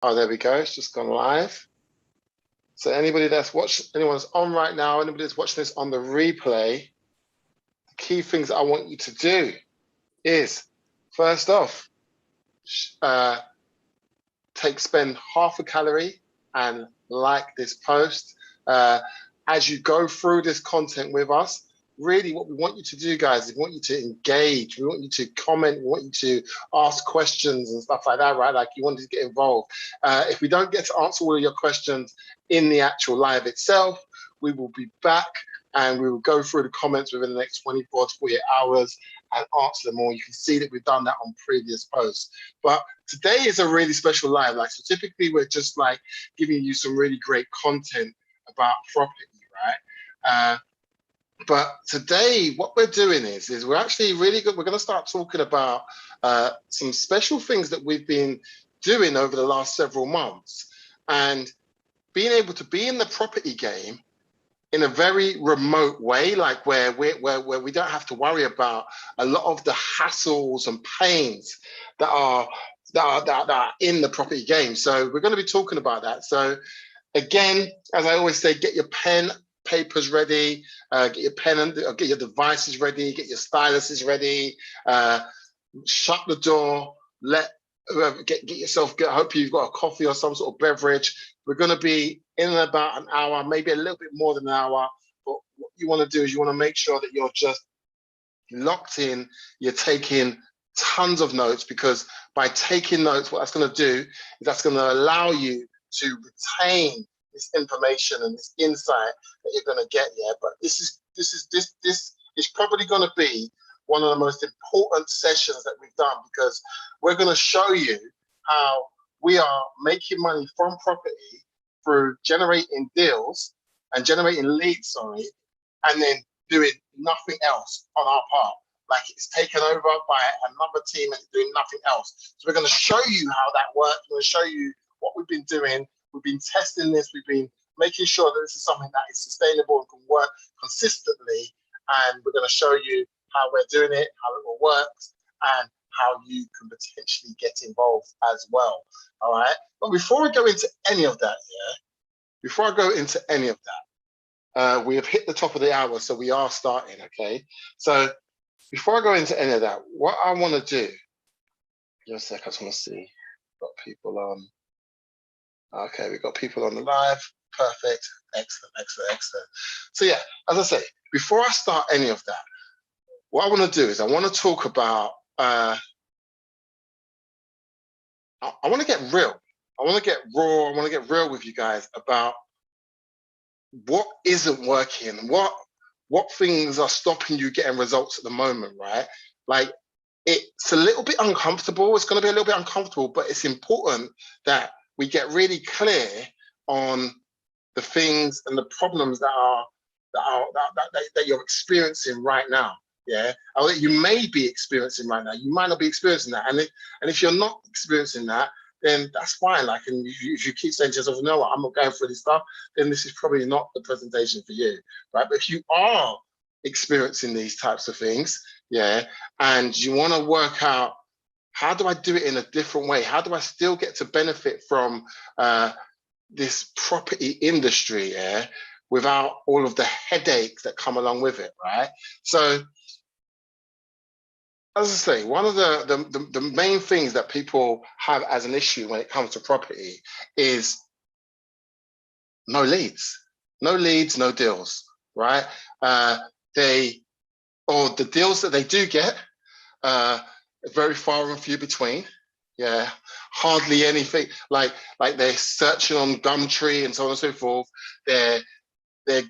Oh, there we go. It's just gone live. So anybody that's anyone's on right now, anybody that's watching this on the replay, the key things that I want you to do is, first off, spend half a calorie and like this post. As you go through this content with us, really what we want you to do, guys, is we want you to engage. We want you to comment. We want you to ask questions and stuff like that, right? Like you want to get involved. If we don't get to answer all of your questions in the actual live itself, we will be back and we will go through the comments within the next 24 to 48 hours and answer them all. You can see that we've done that on previous posts. But today is a really special live. Like, so typically we're just like giving you some really great content about property, right? But today, what we're doing is we're actually really good. We're going to start talking about some special things that we've been doing over the last several months, and being able to be in the property game in a very remote way, like where we don't have to worry about a lot of the hassles and pains that are in the property game. So we're going to be talking about that. So again, as I always say, get your pen, papers ready, get your pen and get your devices ready, get your styluses ready, shut the door, get yourself, hope you've got a coffee or some sort of beverage. We're going to be in about an hour, maybe a little bit more than an hour. But what you want to do is you want to make sure that you're just locked in, you're taking tons of notes, because by taking notes, what that's going to do is that's going to allow you to retain this information and this insight that you're going to get here. But this is probably going to be one of the most important sessions that we've done, because we're going to show you how we are making money from property through generating deals and generating leads, and then doing nothing else on our part. Like it's taken over by another team and doing nothing else. So we're going to show you how that works. We're going to show you what we've been doing. We've been testing this. We've been making sure that this is something that is sustainable and can work consistently. And we're going to show you how we're doing it, how it all works, and how you can potentially get involved as well. All right. But before we go into any of that, we have hit the top of the hour, so we are starting. Okay. So before I go into any of that, what I want to do, just a sec, I just want to see, got people on. Okay, we've got people on the live. Perfect. Excellent. So yeah, as I say, before I start any of that, what I want to do is I want to talk about, I want to get real. I want to get raw. I want to get real with you guys about what isn't working, what things are stopping you getting results at the moment, right? Like, it's a little bit uncomfortable. It's going to be a little bit uncomfortable, but it's important that we get really clear on the things and the problems that you're experiencing right now. Yeah, or that you may be experiencing right now. You might not be experiencing that, and if you're not experiencing that, then that's fine. Like, and if you keep saying to yourself, "No, I'm not going through this stuff," then this is probably not the presentation for you, right? But if you are experiencing these types of things, yeah, and you want to work out, how do I do it in a different way? How do I still get to benefit from this property industry, yeah, without all of the headaches that come along with it, right? So, as I say, one of the main things that people have as an issue when it comes to property is no leads, no deals, right? The deals that they do get, very far and few between. Yeah, hardly anything. Like they're searching on Gumtree and so on and so forth. They're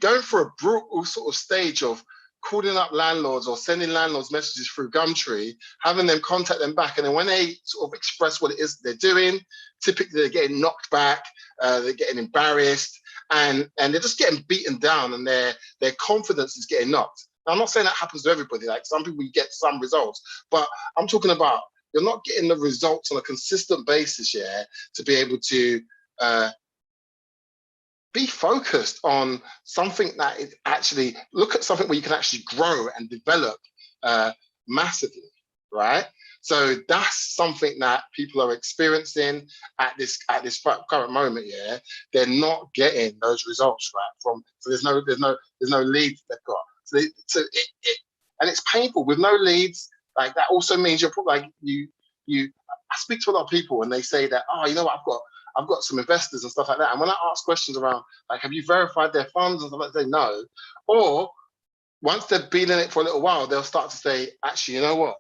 going for a brutal sort of stage of calling up landlords or sending landlords messages through Gumtree, having them contact them back. And then when they sort of express what it is they're doing, typically they're getting knocked back, they're getting embarrassed, and they're just getting beaten down, and their confidence is getting knocked. Now, I'm not saying that happens to everybody. Like, some people get some results, but I'm talking about you're not getting the results on a consistent basis, yeah, to be able to be focused on something that is actually, look at something where you can actually grow and develop massively. right? So that's something that people are experiencing at this current moment. Yeah, they're not getting those results, right? So there's no leads they've got. And it's painful with no leads. Like that also means you're like you. I speak to a lot of people and they say that, oh, you know what, I've got some investors and stuff like that. And when I ask questions around like, have you verified their funds and stuff like that, they say no. Or once they've been in it for a little while, they'll start to say, actually, you know what?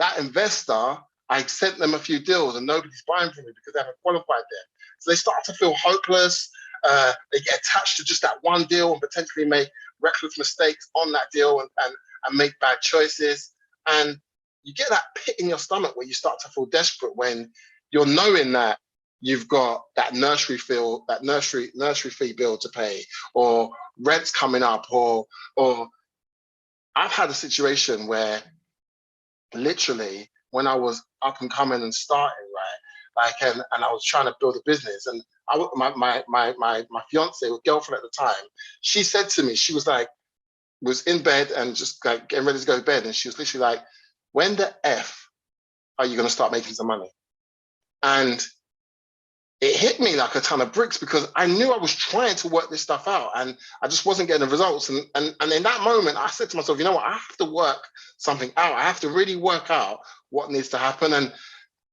That investor, I sent them a few deals and nobody's buying from me because they haven't qualified them. So they start to feel hopeless. They get attached to just that one deal and potentially make reckless mistakes on that deal and make bad choices. And you get that pit in your stomach where you start to feel desperate when you're knowing that you've got that nursery fee bill to pay, or rent's coming up, or I've had a situation where literally when I was up and coming and starting, right, like and I was trying to build a business, and my fiance or girlfriend at the time, she said to me, she was like, was in bed and just like getting ready to go to bed, and she was literally like, when the F are you going to start making some money? And it hit me like a ton of bricks because I knew I was trying to work this stuff out and I just wasn't getting the results. And in that moment, I said to myself, you know what, I have to work something out. I have to really work out what needs to happen. And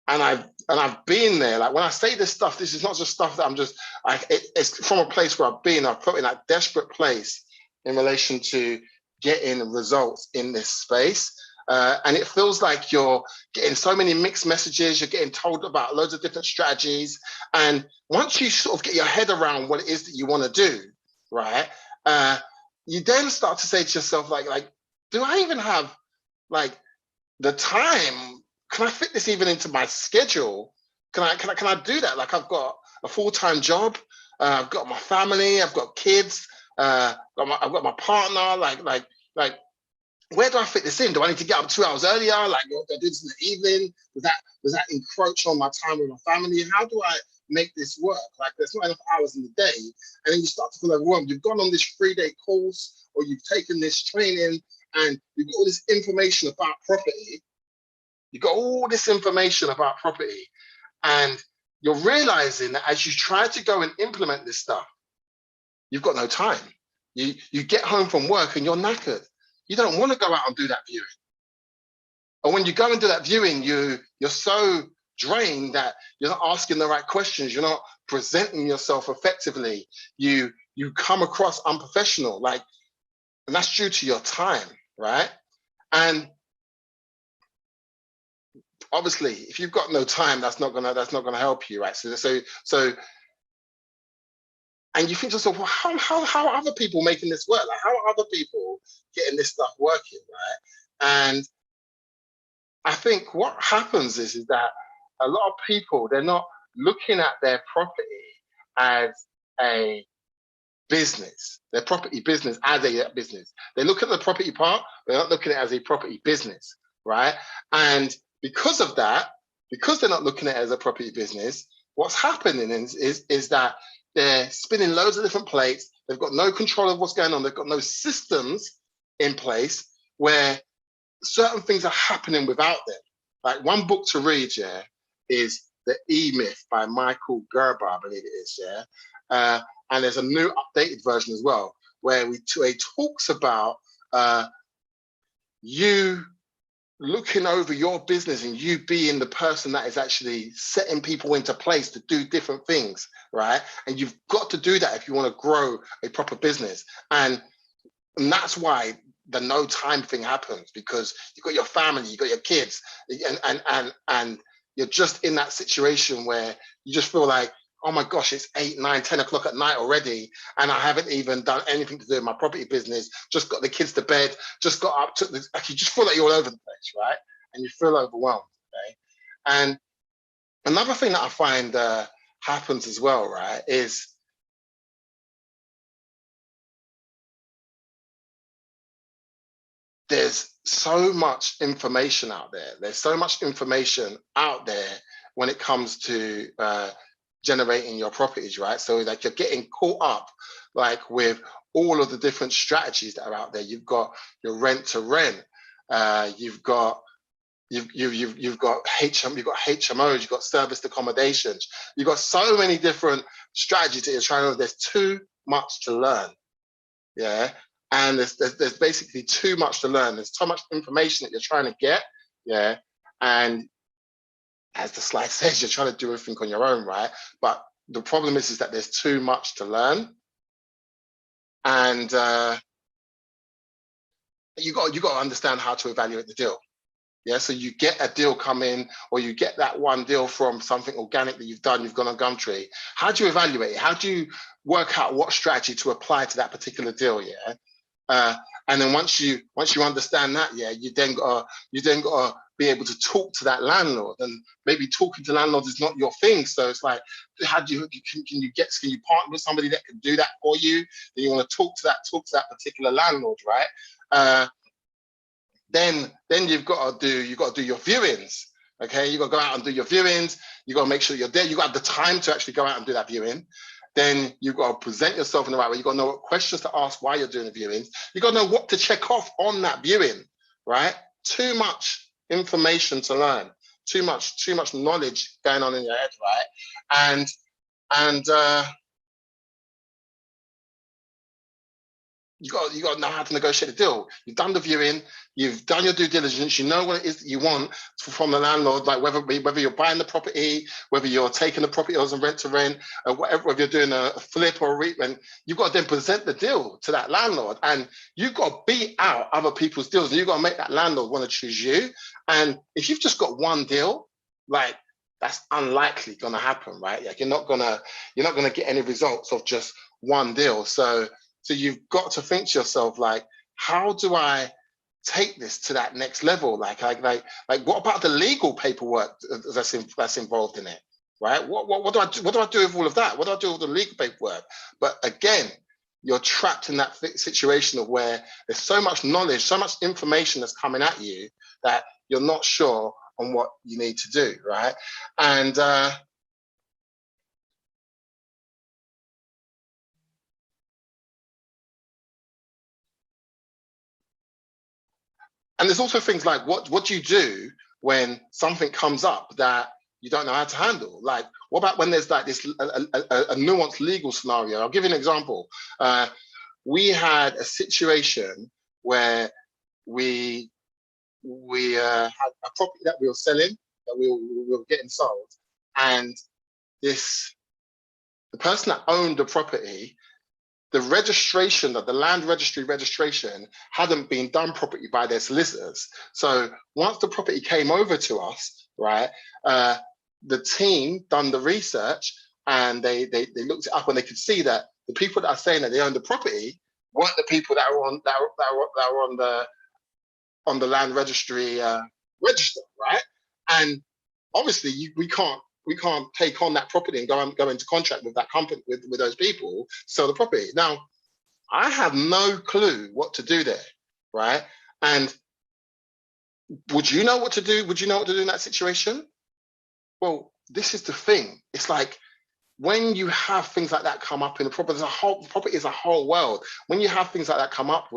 I've been there. Like when I say this stuff, this is not just stuff that I'm just like, it's from a place where I've put in that desperate place in relation to getting results in this space. And it feels like you're getting so many mixed messages, you're getting told about loads of different strategies. And once you sort of get your head around what it is that you want to do, right, you then start to say to yourself, like, do I even have like the time? Can I fit this even into my schedule? Can I do that? Like I've got a full-time job, I've got my family, I've got kids, I've got my partner, like where do I fit this in? Do I need to get up 2 hours earlier? Like, do I do this in the evening? Does that encroach on my time with my family? How do I make this work? Like, there's not enough hours in the day, and then you start to feel overwhelmed. You've gone on this 3-day course, or you've taken this training, and you've got all this information about property. You've got all this information about property, and you're realizing that as you try to go and implement this stuff, you've got no time. You get home from work and you're knackered. You don't want to go out and do that viewing. Or when you go and do that viewing, you're so drained that you're not asking the right questions. You're not presenting yourself effectively. You come across unprofessional, like, and that's due to your time, right? And obviously, if you've got no time, that's not gonna help you, right? So and you think to yourself, well, how are other people making this work? Like, how are other people getting this stuff working, right? And I think what happens is that a lot of people, they're not looking at their property as a business, their property business as a business. They look at the property part, they're not looking at it as a property business, right? And because of that, because they're not looking at it as a property business, what's happening is that they're spinning loads of different plates. They've got no control of what's going on. They've got no systems in place where certain things are happening without them. Like one book to read, yeah, is The E-Myth by Michael Gerber, I believe it is, yeah. And there's a new updated version as well, where he talks about you looking over your business and you being the person that is actually setting people into place to do different things, right? And you've got to do that if you want to grow a proper business. And that's why the no time thing happens, because you've got your family, you've got your kids, and you're just in that situation where you just feel like, oh my gosh, it's 8, 9, 10 o'clock at night already, and I haven't even done anything to do with my property business, just got the kids to bed, just got up to the, like, you just feel like you're all over the place, right? And you feel overwhelmed, okay? And another thing that I find happens as well, right, is there's so much information out there. There's so much information out there when it comes to generating your properties, right? So like you're getting caught up like with all of the different strategies that are out there. You've got your rent to rent, you've got you've got HMOs, you've got serviced accommodations, you've got so many different strategies that you're trying to. There's too much to learn, yeah, and there's basically too much to learn. There's so much information that you're trying to get, yeah, and as the slide says, you're trying to do everything on your own, right? But the problem is that there's too much to learn, and you got to understand how to evaluate the deal. Yeah, so you get a deal come in, or you get that one deal from something organic that you've done, you've gone on Gumtree. How do you evaluate it? How do you work out what strategy to apply to that particular deal? Yeah, and then once you understand that, yeah, you then got to be able to talk to that landlord, and maybe talking to landlords is not your thing. So it's like, how do you can you partner with somebody that can do that for you? Then you want to talk to that particular landlord, right? Then you've got to do your viewings. Okay, you got to go out and do your viewings. You got to make sure you're there. You got to have the time to actually go out and do that viewing. Then you've got to present yourself in the right way. You got to know what questions to ask while you're doing the viewings. You got to know what to check off on that viewing, right? Too much information to learn. Too much knowledge going on in your head, right? And you got to know how to negotiate a deal. You've done the viewing, you've done your due diligence, you know what it is that you want from the landlord, like whether you're buying the property, whether you're taking the property as a rent to rent, or whatever, if you're doing a flip or a rent, you've got to then present the deal to that landlord, and you've got to beat out other people's deals, and you've got to make that landlord want to choose you. And if you've just got one deal, like, that's unlikely going to happen, right? Like, you're not gonna get any results of just one deal. So you've got to think to yourself, like, how do I take this to that next level? Like what about the legal paperwork that's involved in it, right? What do I do? What do I do with all of that? What do I do with the legal paperwork? But again, you're trapped in that situation of where there's so much knowledge, so much information that's coming at you that you're not sure on what you need to do, right? And and there's also things like, what do you do when something comes up that you don't know how to handle? Like, what about when there's like this a nuanced legal scenario? I'll give you an example. We had a situation where we had a property that we were selling, that we were getting sold, and the person that owned the property, the registration, of the land registry registration, hadn't been done properly by their solicitors. So once the property came over to us, right, the team done the research, and they looked it up, and they could see that the people that are saying that they own the property weren't the people that are on the land registry register, right? And obviously we can't take on that property and go into contract with that company, with those people, sell the property. Now, I have no clue what to do there, right? And would you know what to do? Would you know what to do in that situation? Well, this is the thing. It's like, when you have things like that come up in the property, property is a whole world. When you have things like that come up,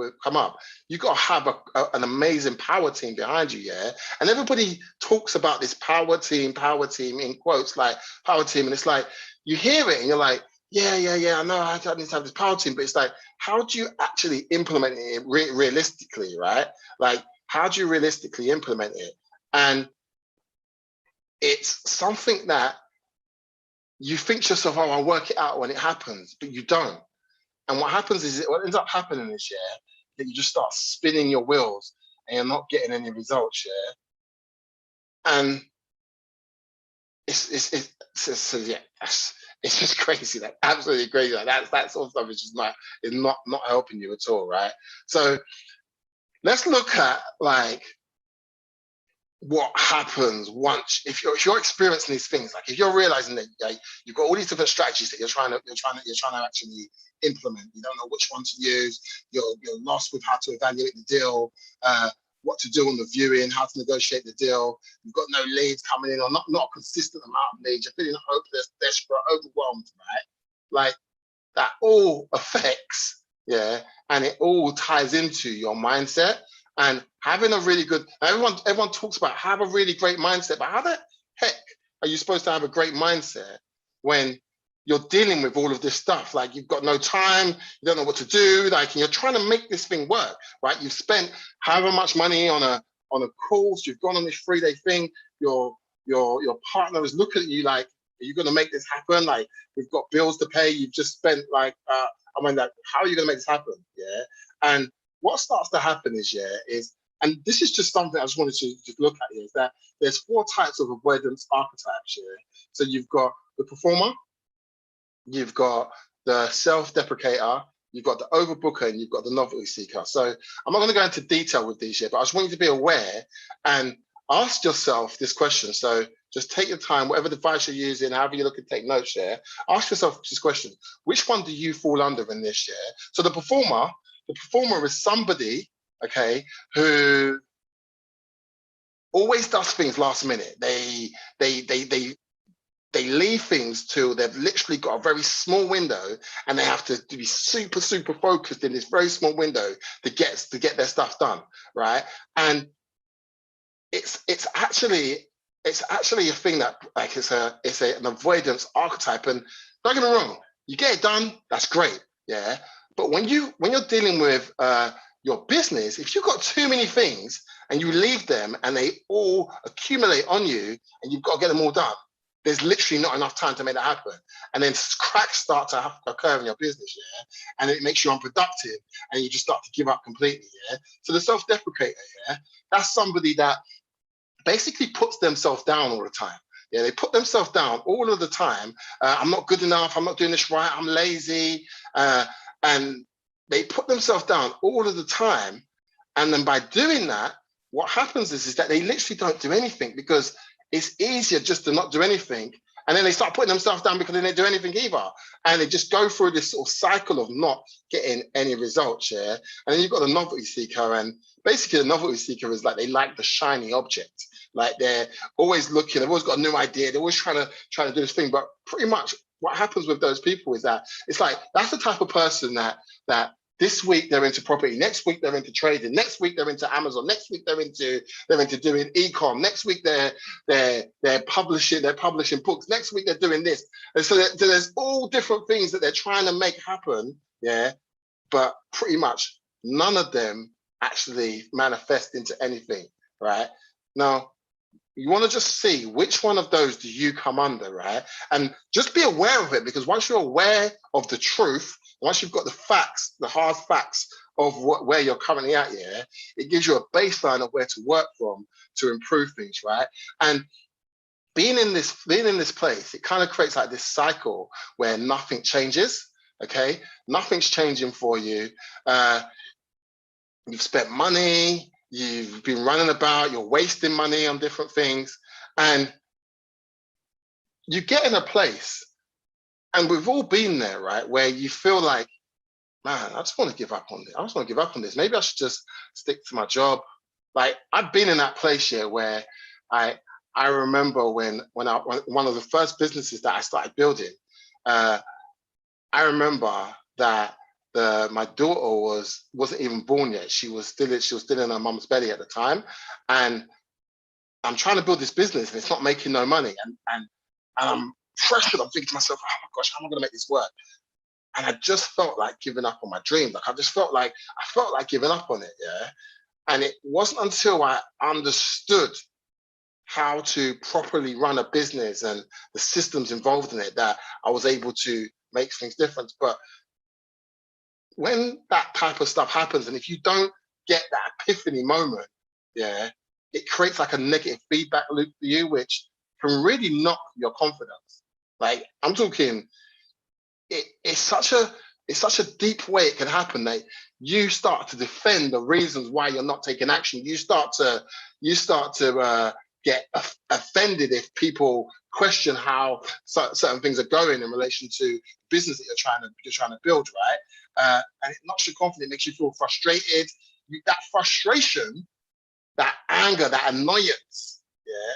you got to have an amazing power team behind you, yeah. And everybody talks about this power team in quotes, like power team, and it's like, you hear it and you're like, yeah, I know I need to have this power team, but it's like, how do you actually implement it realistically, right? Like, how do you realistically implement it? And it's something that you think to yourself, oh, I'll work it out when it happens, but you don't. And what happens is, what ends up happening is, yeah, that you just start spinning your wheels and you're not getting any results, yeah. And it's just crazy, like absolutely crazy. Like that sort of stuff is just not helping you at all, right? So let's look at like what happens once, if you're experiencing these things, like if you're realizing that you've got all these different strategies that you're trying to actually implement, you don't know which one to use, you're lost with how to evaluate the deal, what to do on the viewing, how to negotiate the deal, you've got no leads coming in, or not a consistent amount of leads, you're feeling hopeless, desperate, overwhelmed, right? Like, that all affects, yeah, and it all ties into your mindset. And having a really good, everyone talks about have a really great mindset, but how the heck are you supposed to have a great mindset when you're dealing with all of this stuff? Like you've got no time, you don't know what to do, like, and you're trying to make this thing work, right? You've spent however much money on a course, you've gone on this 3-day thing, your partner is looking at you like, are you going to make this happen? Like, we've got bills to pay, you've just spent like, like, how are you going to make this happen? Yeah. And what starts to happen is, and this is just something I just wanted to just look at here, is that there's 4 types of avoidance archetypes here. So you've got the performer, you've got the self-deprecator, you've got the overbooker, and you've got the novelty seeker. So I'm not going to go into detail with these yet, but I just want you to be aware and ask yourself this question. So just take your time, whatever device you're using, however you're looking to take notes here, ask yourself this question: which one do you fall under in this year? So the performer is somebody, okay, who always does things last minute. They leave things till they've literally got a very small window, and they have to be super focused in this very small window to get their stuff done, right? And it's actually a thing that, like, it's an avoidance archetype. And don't get me wrong, you get it done, that's great, yeah. But when you're dealing with your business, if you've got too many things and you leave them and they all accumulate on you and you've got to get them all done, there's literally not enough time to make that happen. And then cracks start to occur in your business, yeah? And it makes you unproductive and you just start to give up completely, yeah? So the self-deprecator, yeah, that's somebody that basically puts themselves down all the time. Yeah, they put themselves down all of the time. I'm not good enough, I'm not doing this right, I'm lazy. And they put themselves down all of the time. And then by doing that, what happens is that they literally don't do anything, because it's easier just to not do anything. And then they start putting themselves down because they don't do anything either. And they just go through this sort of cycle of not getting any results, yeah? And then you've got the novelty seeker. And basically the novelty seeker is like, they like the shiny object. Like they're always looking, they've always got a new idea. They're always trying to do this thing. But pretty much what happens with those people is that it's like, that's the type of person that this week they're into property, next week they're into trading, next week they're into Amazon, next week they're into doing e-com, next week they're publishing books, next week they're doing this. And so there's all different things that they're trying to make happen, yeah, but pretty much none of them actually manifest into anything, right? Now, you want to just see which one of those do you come under, right? And just be aware of it, because once you're aware of the truth, once you've got the facts, the hard facts of where you're currently at, yeah, it gives you a baseline of where to work from to improve things, right? And being in this place, it kind of creates like this cycle where nothing changes, okay? Nothing's changing for you. You've spent money, you've been running about, you're wasting money on different things, and you get in a place, and we've all been there, right, where you feel like, man, I just want to give up on this. I just want to give up on this. Maybe I should just stick to my job. Like, I've been in that place here where I remember when one of the first businesses that I started building, I remember that my daughter wasn't even born yet. She was still in her mum's belly at the time, and I'm trying to build this business and it's not making no money, and I'm pressured. I'm thinking to myself, oh my gosh, how am I going to make this work? And I just felt like giving up on my dream. Like I felt like giving up on it, yeah. And it wasn't until I understood how to properly run a business and the systems involved in it that I was able to make things different. But when that type of stuff happens, and if you don't get that epiphany moment, yeah, it creates like a negative feedback loop for you, which can really knock your confidence. Like, I'm talking, it's such a deep way it can happen that you start to defend the reasons why you're not taking action. You start to get offended if people question how certain things are going in relation to business that you're trying to build, right? And it knocks your confidence, it makes you feel frustrated. That frustration, that anger, that annoyance, yeah.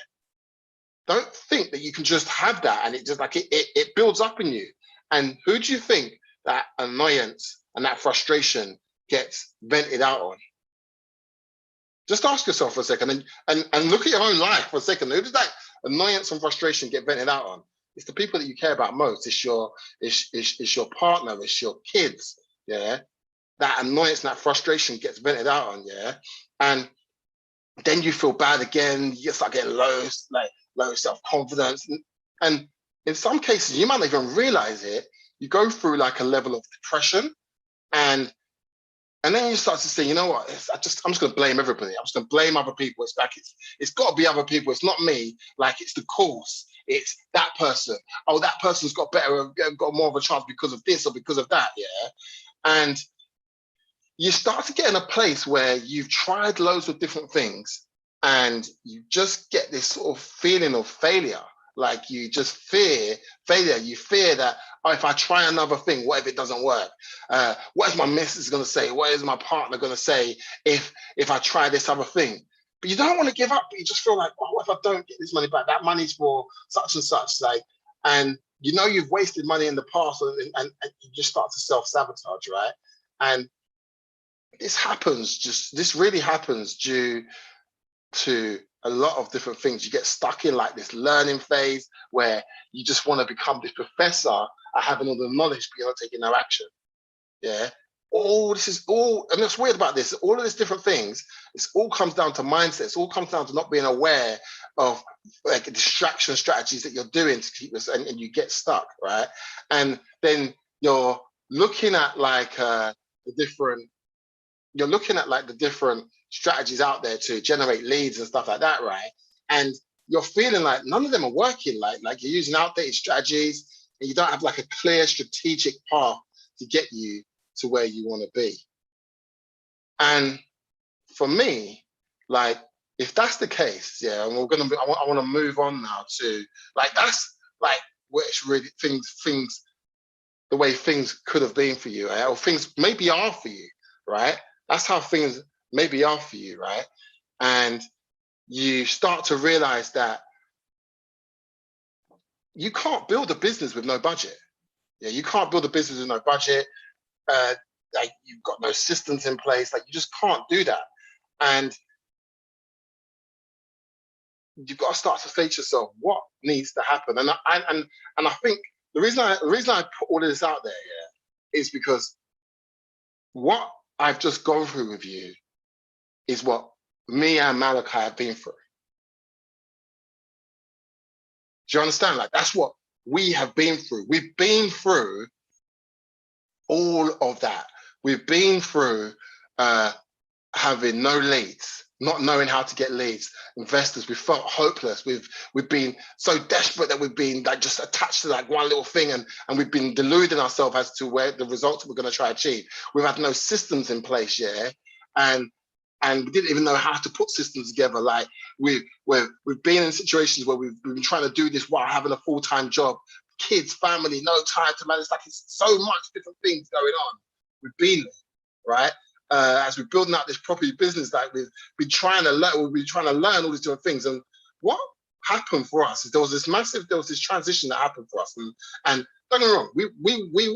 Don't think that you can just have that and it just like it builds up in you. And who do you think that annoyance and that frustration gets vented out on? Just ask yourself for a second and look at your own life for a second. Who does that annoyance and frustration get vented out on? It's the people that you care about most. It's your partner, it's your kids, yeah. That annoyance and that frustration gets vented out on, yeah. And then you feel bad again, you start getting low self-confidence. And in some cases, you might not even realize it. You go through like a level of depression, and then you start to say, you know what? I'm just going to blame everybody. I'm just going to blame other people. It's got to be other people. It's not me. Like, it's the course. It's that person. Oh, that person's got more of a chance because of this or because of that. Yeah. And you start to get in a place where you've tried loads of different things and you just get this sort of feeling of failure. Like, you just fear failure. You fear that, oh, if I try another thing, what if it doesn't work? What is my missus going to say? What is my partner going to say if I try this other thing? But you don't want to give up. But you just feel like, oh, what if I don't get this money back? That money's for such and such. Like, and you know you've wasted money in the past, and you just start to self-sabotage, right? And this really happens due to a lot of different things. You get stuck in like this learning phase where you just want to become this professor at having all the knowledge, but you're not taking no action. Yeah. And what's weird about this, all of these different things, it all comes down to mindset. It all comes down to not being aware of like distraction strategies that you're doing to keep this, and you get stuck, right? And then you're looking at like the different strategies out there to generate leads and stuff like that, right? And you're feeling like none of them are working. Like you're using outdated strategies, and you don't have like a clear strategic path to get you to where you want to be. And for me, like, if that's the case, yeah, and I want to move on now to like, that's like which really things the way things could have been for you, right? Or things maybe are for you, right? That's how things maybe are for you, right? And you start to realize that you can't build a business with no budget. Yeah, you can't build a business with no budget. Like, you've got no systems in place. Like, you just can't do that. And you've got to start to say to yourself, what needs to happen? And I think the reason I put all of this out there, yeah, is because what I've just gone through with you is what me and Malachi have been through. Do you understand? Like, that's what we have been through. We've been through all of that. We've been through having no leads, not knowing how to get leads, investors. We felt hopeless. We've been so desperate that we've been like just attached to like one little thing, and we've been deluding ourselves as to where the results we're going to try to achieve. We've had no systems in place, yeah, and we didn't even know how to put systems together. Like, we've been in situations where we've been trying to do this while having a full-time job, kids, family, no time to manage. Like, it's so much different things going on. We've been there, right? As we're building out this property business, like, we've been trying to learn all these different things. And what happened for us is there was this transition that happened for us. And don't get me wrong,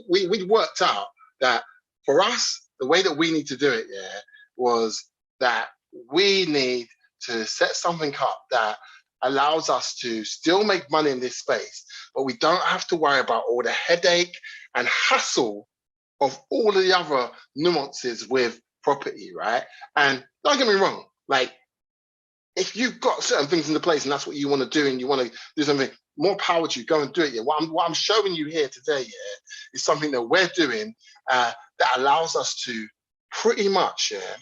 we worked out that for us, the way that we need to do it, yeah, was that we need to set something up that allows us to still make money in this space, but we don't have to worry about all the headache and hassle of all of the other nuances with property, right? And don't get me wrong, like, if you've got certain things in the place and that's what you want to do and you want to do something, more power to you, go and do it. Yeah. What I'm showing you here today, yeah, is something that we're doing that allows us to pretty much, yeah,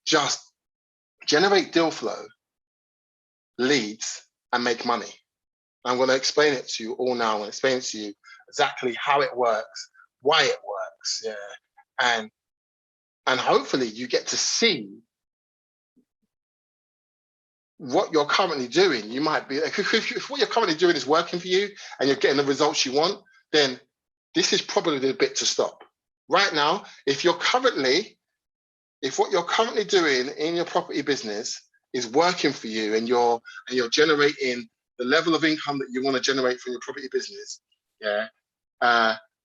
just generate deal flow, leads, and make money. I'm going to explain it to you all now. I'm going to explain it to you exactly how it works, why it works, yeah, and hopefully you get to see what you're currently doing. You might be, if what you're currently doing is working for you and you're getting the results you want, then this is probably the bit to stop. Right now, if what you're currently doing in your property business is working for you and you're generating the level of income that you want to generate from your property business, yeah,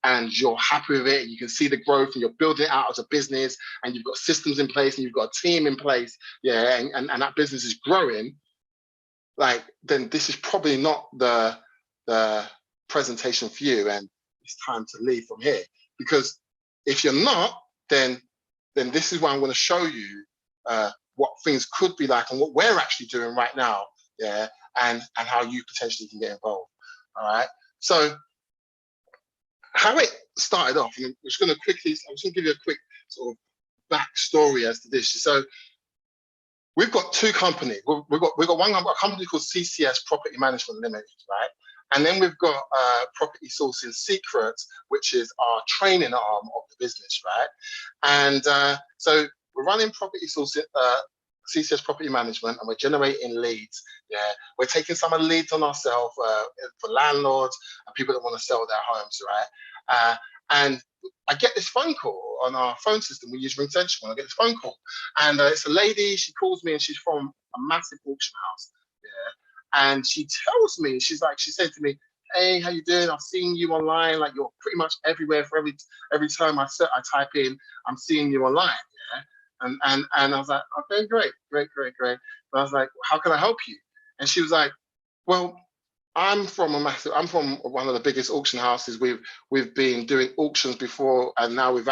and you're happy with it, and you can see the growth, and you're building it out as a business, and you've got systems in place, and you've got a team in place, yeah, and that business is growing, like, then this is probably not the presentation for you, and it's time to leave from here. Because if you're not, then this is where I'm going to show you what things could be like and what we're actually doing right now, yeah, and how you potentially can get involved. All right. So how it started off, I'm just going to give you a quick sort of backstory as to this. So we've got two companies. We've got a company called CCS Property Management Limited, right? And then we've got Property Sourcing Secrets, which is our training arm of the business, right? And so we're running Property Sourcing, CCS Property Management, and we're generating leads. Yeah, we're taking some of the leads on ourselves for landlords and people that want to sell their homes, right? And I get this phone call on our phone system. We use RingCentral. I get this phone call, and it's a lady. She calls me, and she's from a massive auction house. Yeah, and she tells me, she said to me, "Hey, how you doing? I've seen you online. Like, you're pretty much everywhere. For every time I type in, I'm seeing you online." Yeah. And I was like, okay, great. And I was like, how can I help you? And she was like, well, I'm from one of the biggest auction houses. We've been doing auctions before, and now we're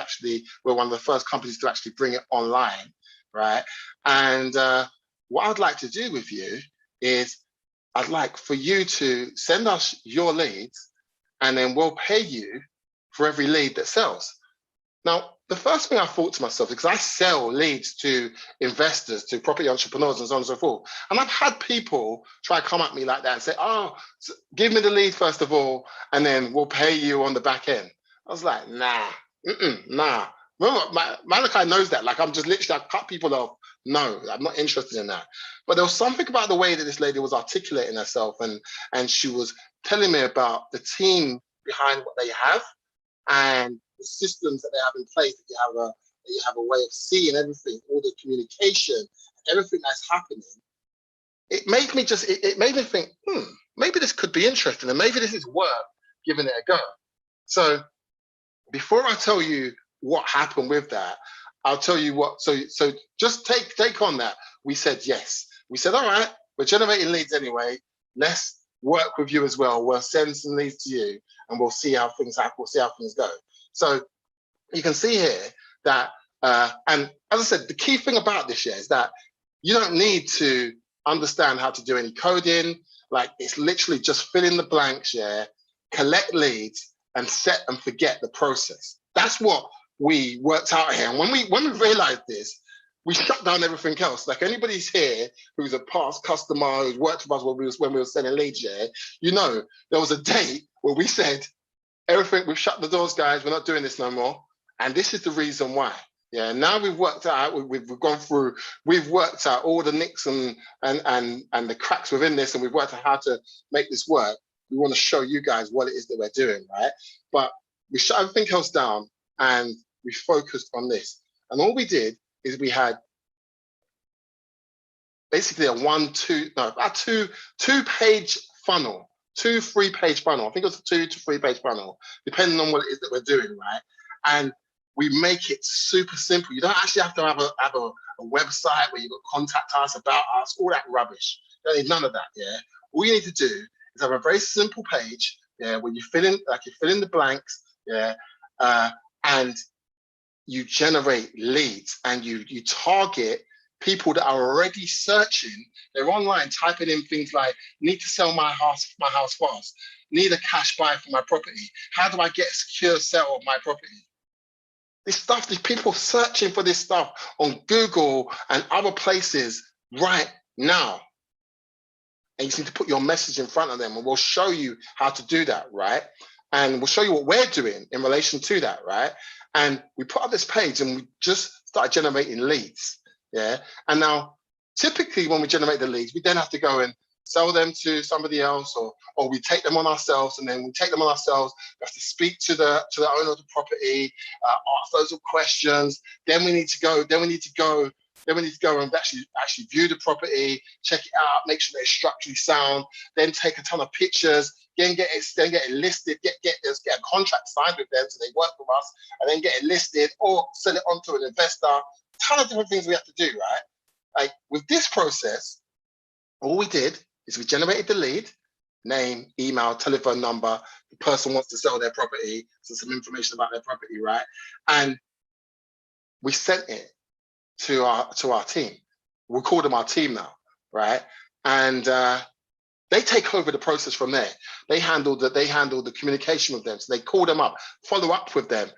one of the first companies to actually bring it online, right? And what I'd like to do with you is I'd like for you to send us your leads, and then we'll pay you for every lead that sells. Now, the first thing I thought to myself, because I sell leads to investors, to property entrepreneurs, and so on and so forth. And I've had people try to come at me like that and say, oh, give me the lead first of all, and then we'll pay you on the back end. I was like, nah, nah. Malachi knows that. Like, I'm just literally, I cut people off. No, I'm not interested in that. But there was something about the way that this lady was articulating herself, and she was telling me about the team behind what they have, and the systems that they have in place, that you have a way of seeing everything, all the communication, everything that's happening. It made me think, maybe this could be interesting, and maybe this is worth giving it a go. So before I tell you what happened with that, I'll tell you what. So just take on that. We said yes. We said, all right, we're generating leads anyway. Let's work with you as well. We'll send some leads to you, and we'll see how things happen. We'll see how things go. So you can see here that, and as I said, the key thing about this is that you don't need to understand how to do any coding. Like, it's literally just fill in the blanks, collect leads, and set and forget the process. That's what we worked out here. And when we realized this, we shut down everything else. Like, anybody's here who's a past customer who's worked with us when we were selling leads, you know, there was a date where we said, everything, we've shut the doors, guys, we're not doing this no more. And this is the reason why. Yeah, now we've worked out, we've gone through, we've worked out all the nicks and the cracks within this, and we've worked out how to make this work. We want to show you guys what it is that we're doing, right? But we shut everything else down, and we focused on this. And all we did is we had basically a two-page funnel. 2-3-page funnel. I think it was a 2 to 3 page funnel, depending on what it is that we're doing, right? And we make it super simple. You don't actually have to have a website where you've got contact us, about us, all that rubbish. You don't need none of that, yeah? All you need to do is have a very simple page, yeah, where you fill in the blanks, yeah, and you generate leads, and you target people that are already searching. They're online typing in things like, need to sell my house fast, need a cash buy for my property, how do I get a secure sale of my property? This stuff, these people searching for this stuff on Google and other places right now. And you just need to put your message in front of them, and we'll show you how to do that, right? And we'll show you what we're doing in relation to that, right? And we put up this page, and we just started generating leads. Yeah. And now, typically, when we generate the leads, we then have to go and sell them to somebody else, or we take them on ourselves. And then we take them on ourselves. We have to speak to the owner of the property, ask those questions. Then we need to go. And actually view the property, check it out, make sure they're structurally sound. Then take a ton of pictures, then get it listed, get a contract signed with them so they work with us, and then get it listed or sell it on to an investor. Ton of different things we have to do, right? Like with this process, all we did is we generated the lead, name, email, telephone number. The person wants to sell their property, so some information about their property, right? And we sent it to our team. We call them our team now, right? And they take over the process from there. They handle the communication with them. So they call them up, follow up with them.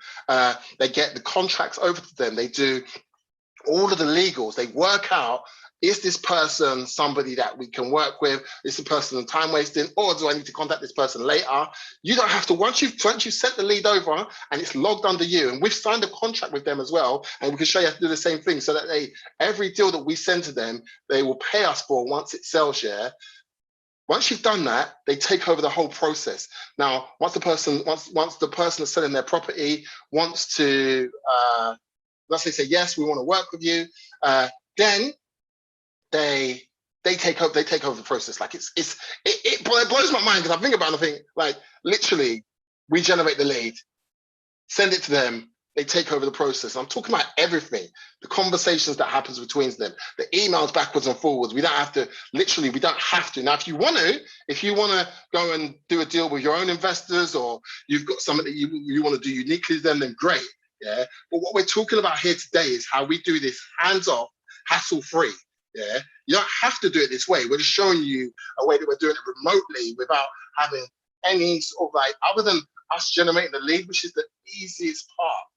They get the contracts over to them. They do all of the legals. They work out, is this person somebody that we can work with? Is the person time wasting, or do I need to contact this person later? You don't have to, once you've sent the lead over and it's logged under you, and we've signed a contract with them as well, and we can show you how to do the same thing so that every deal that we send to them, they will pay us for once it sells, yeah? Once you've done that, they take over the whole process. Now, once the person that's selling their property wants to, let's say yes, we want to work with you, then they take over the process. Like it blows my mind, because I think about it and I think, like, literally, we generate the lead, send it to them, they take over the process. I'm talking about everything, the conversations that happens between them, the emails backwards and forwards. We don't have to. Now, if you want to go and do a deal with your own investors, or you've got something that you want to do uniquely, then great. Yeah. But what we're talking about here today is how we do this hands-off, hassle-free. Yeah. You don't have to do it this way. We're just showing you a way that we're doing it remotely without having any sort of, like, other than us generating the lead, which is the easiest part,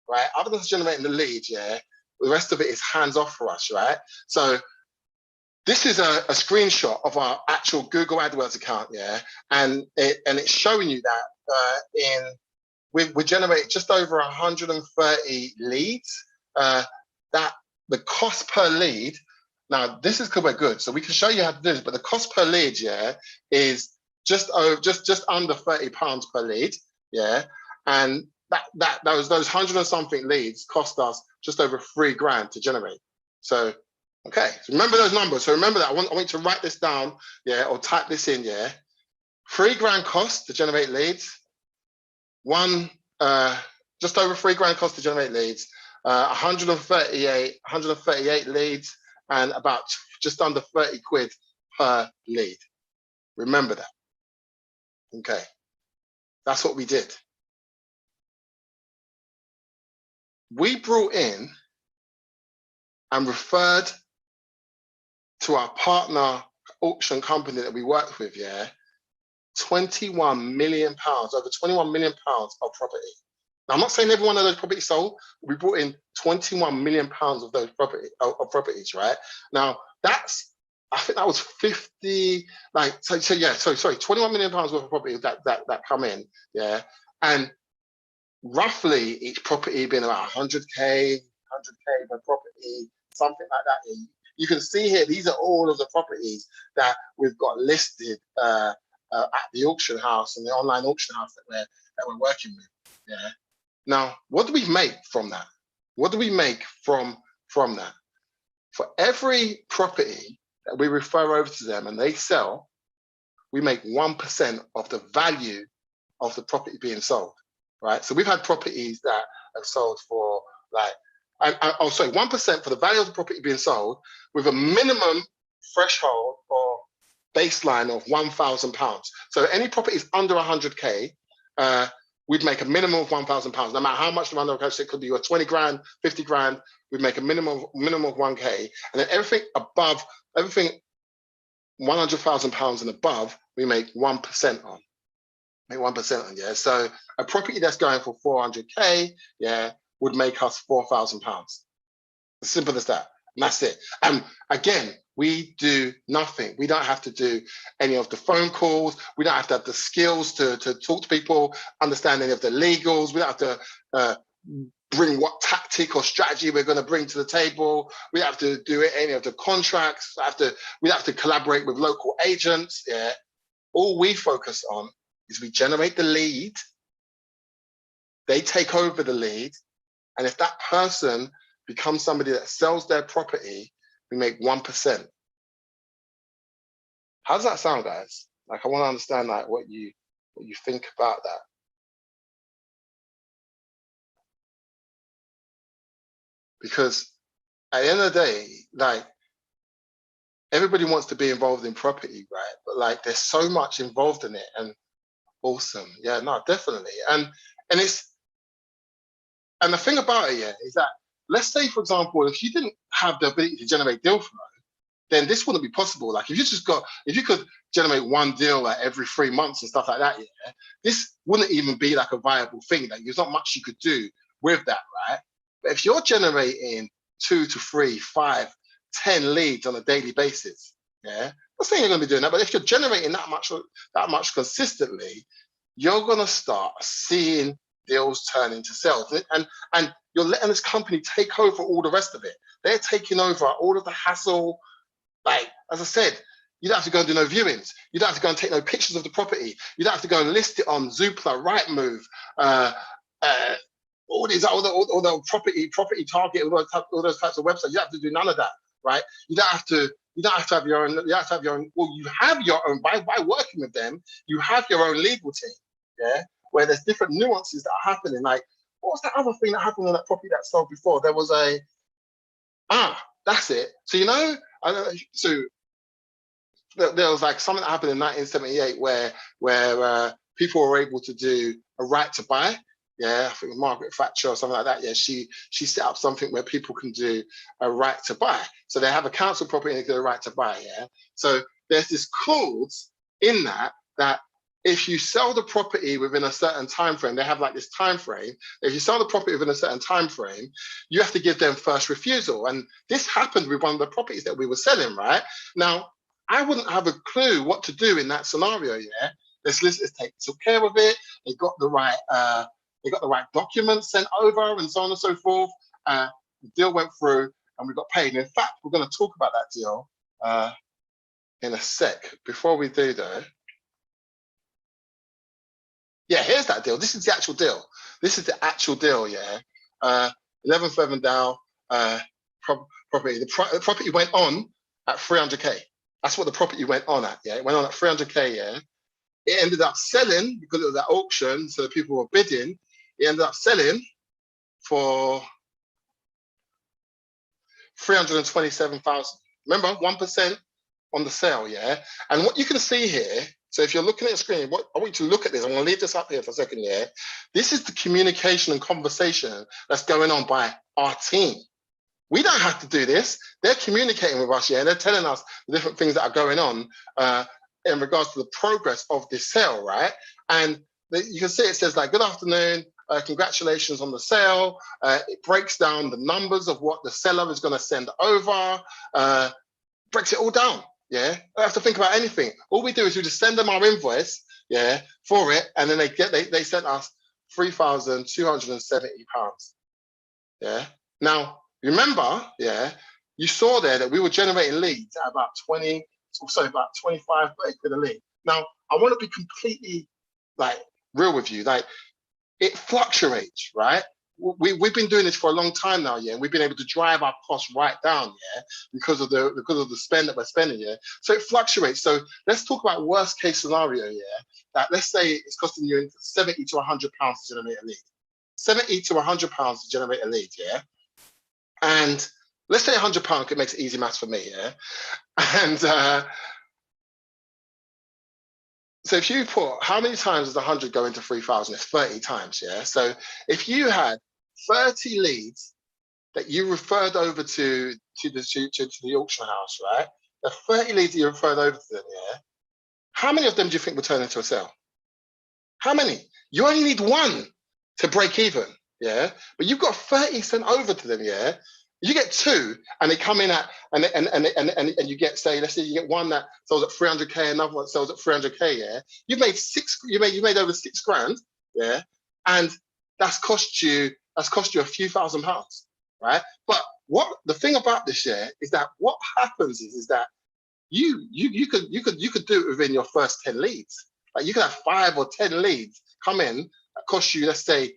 right? Other than us generating the lead, yeah, the rest of it is hands-off for us, right? So this is a screenshot of our actual Google AdWords account, yeah, and it's showing you that we generated just over 130 leads. That the cost per lead. Now, this is because we're good, so we can show you how to do this, but the cost per lead, yeah, is just under £30 per lead, yeah, and those 100 and something leads cost us just over £3,000 to generate. So, okay, so remember those numbers. So remember that. I want you to write this down, yeah, or type this in, yeah. £3,000 cost to generate leads. Just over £3,000 cost to generate leads. 138 leads, and about just under 30 quid per lead. Remember that. Okay, that's what we did. We brought in and referred to our partner auction company that we worked with, yeah, £21 million, over £21 million of property. Now, I'm not saying every one of those properties sold. We brought in £21 million of those properties, right? Now, I think that was 50, like, so yeah, sorry, £21 million worth of property that come in, yeah, and roughly each property being about 100K per property, something like that. You can see here, these are all of the properties that we've got listed at the auction house and the online auction house that we're working with. Yeah. Now, what do we make from that? What do we make from that? For every property that we refer over to them and they sell, we make 1% of the value of the property being sold, right? So we've had properties that have sold for, like, 1% for the value of the property being sold, with a minimum threshold or baseline of £1,000. So any properties under 100K, we'd make a minimum of £1,000. No matter how much the under, it could be your 20 grand, 50 grand, we'd make a minimum of 1K. And then everything above, everything £100,000 and above, we make 1% on. Make 1% on, yeah. So a property that's going for 400K, yeah, would make us £4,000. As simple as that. And that's it. And again, we do nothing. We don't have to do any of the phone calls. We don't have to have the skills to talk to people, understand any of the legals. We don't have to bring what tactic or strategy we're going to bring to the table. We don't have to do any of the contracts. We have to collaborate with local agents. Yeah. All we focus on is we generate the lead. They take over the lead. And if that person becomes somebody that sells their property, we make 1%. How does that sound, guys? Like, I want to understand, like, what you what you think about that. Because at the end of the day, like, everybody wants to be involved in property, right? But like, there's so much involved in it, and awesome, yeah, no, definitely. And the thing about it, yeah, is that, let's say, for example, if you didn't have the ability to generate deal flow, then this wouldn't be possible. Like, if you could generate one deal like every 3 months and stuff like that, yeah, this wouldn't even be like a viable thing. Like, there's not much you could do with that, right? But if you're generating 2 to 3, 5, 10 leads on a daily basis, yeah, I'm not saying you're going to be doing that, but if you're generating that much consistently, you're going to start seeing deals turn into sales, and you're letting this company take over all the rest of it. They're taking over all of the hassle. Like, as I said, you don't have to go and do no viewings. You don't have to go and take no pictures of the property. You don't have to go and list it on Zoopla, Rightmove, all the property target, all those types of websites. You don't have to do none of that, right? You don't have to have your own. You have to have your own. Well, you have your own by working with them. You have your own legal team, yeah, where there's different nuances that are happening. Like, what was that other thing that happened on that property that sold before? There was that's it. So, you know, so there was like something that happened in 1978 where people were able to do a right to buy. Yeah, I think Margaret Thatcher or something like that. Yeah, she set up something where people can do a right to buy. So they have a council property and they do a right to buy. Yeah. So there's this clause in that if you sell the property within a certain time frame, they have like this time frame. If you sell the property within a certain time frame, you have to give them first refusal. And this happened with one of the properties that we were selling, right? Now, I wouldn't have a clue what to do in that scenario. Yeah, the solicitors took care of it. They got the right documents sent over, and so on and so forth. The deal went through, and we got paid. And in fact, we're going to talk about that deal in a sec. Before we do, though. Yeah, here's that deal. This is the actual deal. This is the actual deal, yeah. 11th Avondale property. The property went on at 300K. That's what the property went on at, yeah. It went on at 300K, yeah. It ended up selling, because it was that auction, so the people were bidding. It ended up selling for 327,000. Remember, 1% on the sale, yeah. And what you can see here, so if you're looking at the screen, what I want you to look at this. I'm going to leave this up here for a second, yeah. This is the communication and conversation that's going on by our team. We don't have to do this. They're communicating with us, yeah, and they're telling us the different things that are going on in regards to the progress of this sale, right? And you can see it says like, good afternoon, congratulations on the sale. It breaks down the numbers of what the seller is going to send over, breaks it all down. Yeah, I don't have to think about anything. All we do is we just send them our invoice, yeah, for it, and then they sent us £3,270. Yeah. Now remember, yeah, you saw there that we were generating leads at about 25, 30 quid a lead. Now I want to be completely like real with you. Like, it fluctuates, right? We've been doing this for a long time now, yeah, and we've been able to drive our costs right down, yeah, because of the spend that we're spending, yeah. So it fluctuates. So let's talk about worst case scenario, yeah. That let's say it's costing you £70 to £100 to generate a lead. £70 to £100 to generate a lead, yeah. And let's say £100, it makes it easy maths for me, yeah. And so if you put, how many times does 100 go into 3,000? It's 30 times, yeah. So if you had 30 leads that you referred over to the auction house, right? The 30 leads that you referred over to them, yeah. How many of them do you think will turn into a sale? How many? You only need one to break even, yeah. But you've got 30 sent over to them, yeah. You get two, and they come in at and you get, say, let's say you get one that sells at 300K, another one sells at 300K. Yeah, you made over £6,000. Yeah, and that's cost you a few £1,000s, right? But what the thing about this, yeah, is that what happens is that you could do it within your first 10 leads. Like, you could have 5 or 10 leads come in that cost you, let's say,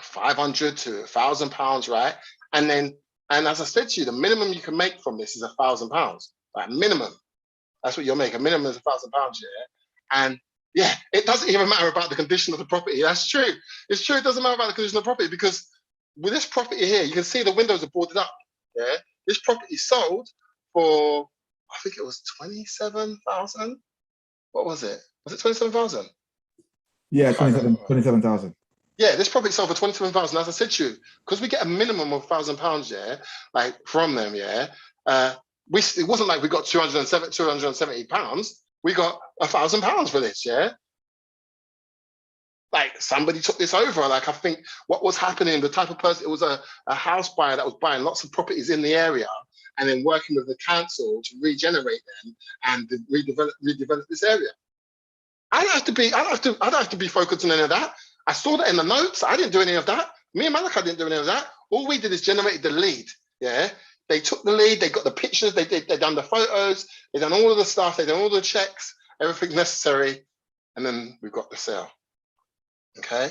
£500 to £1,000, right? And as I said to you, the minimum you can make from this is £1,000, like minimum. That's what you'll make. A minimum is £1,000, yeah. And Yeah, it doesn't even matter about the condition of the property. That's true. It's true. It doesn't matter about the condition of the property because with this property here, you can see the windows are boarded up. Yeah, this property sold for I think it was 27,000. What was it? Was it 27,000? Yeah, I can't remember. 27,000. Yeah, this property sold for 27,000. As I said to you, because we get a minimum of £1,000, yeah, like from them, yeah. It wasn't like we got £270. We got £1,000 for this, yeah. Like somebody took this over. Like I think what was happening, the type of person, it was a house buyer that was buying lots of properties in the area and then working with the council to regenerate them and redevelop this area. I don't have to be focused on any of that. I saw that in the notes. I didn't do any of that. Me and Malika didn't do any of that. All we did is generated the lead. Yeah. They took the lead, they got the pictures, they done the photos, they done all of the stuff, they done all the checks, everything necessary, and then we got the sale. Okay.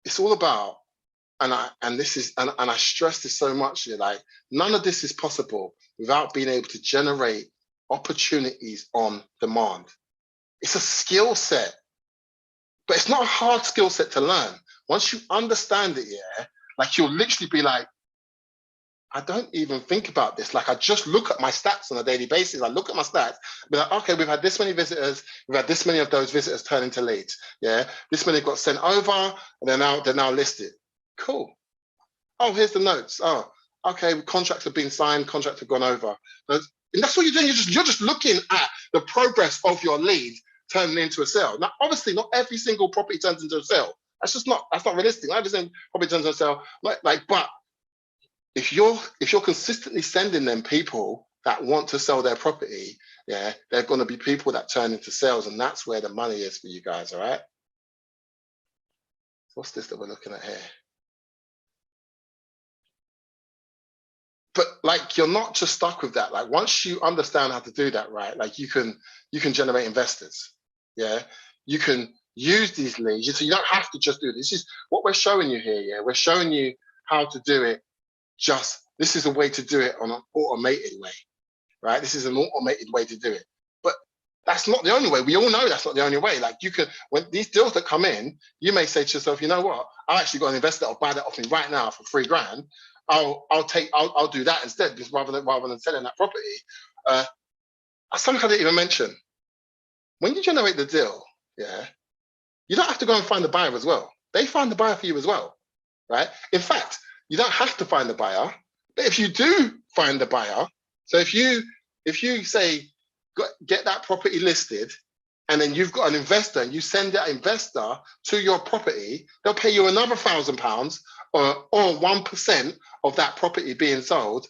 It's all about, and I stress this so much here, like none of this is possible without being able to generate opportunities on demand. It's a skill set, but it's not a hard skill set to learn. Once you understand it, yeah, like you'll literally be like, I don't even think about this. Like I just look at my stats on a daily basis. I look at my stats, be like, okay, we've had this many visitors, we've had this many of those visitors turn into leads. Yeah, this many got sent over, and they're now listed. Cool. Oh, here's the notes. Oh, okay, contracts have been signed, contracts have gone over. And that's what you're doing. You're just looking at the progress of your lead turning into a sale. Now, obviously, not every single property turns into a sale. That's not realistic. Not every single property turns into a sale. But if you're consistently sending them people that want to sell their property, yeah, they're going to be people that turn into sales, and that's where the money is for you guys. All right. What's this that we're looking at here? But like you're not just stuck with that. Like once you understand how to do that, right? Like you can generate investors. Yeah, you can use these leads. So you don't have to just do this. This is what we're showing you here. Yeah, we're showing you how to do it. This is a way to do it on an automated way, right? This is an automated way to do it. But that's not the only way. We all know that's not the only way. Like you can, when these deals that come in, you may say to yourself, you know what? I actually got an investor that'll buy that off me right now for £3,000. I'll do that instead, just rather than selling that property. Something I didn't even mention. When you generate the deal, yeah, you don't have to go and find the buyer as well. They find the buyer for you as well, right? In fact, you don't have to find the buyer, but if you do find the buyer, so if you say get that property listed, and then you've got an investor and you send that investor to your property, they'll pay you another £1,000 or 1% of that property being sold.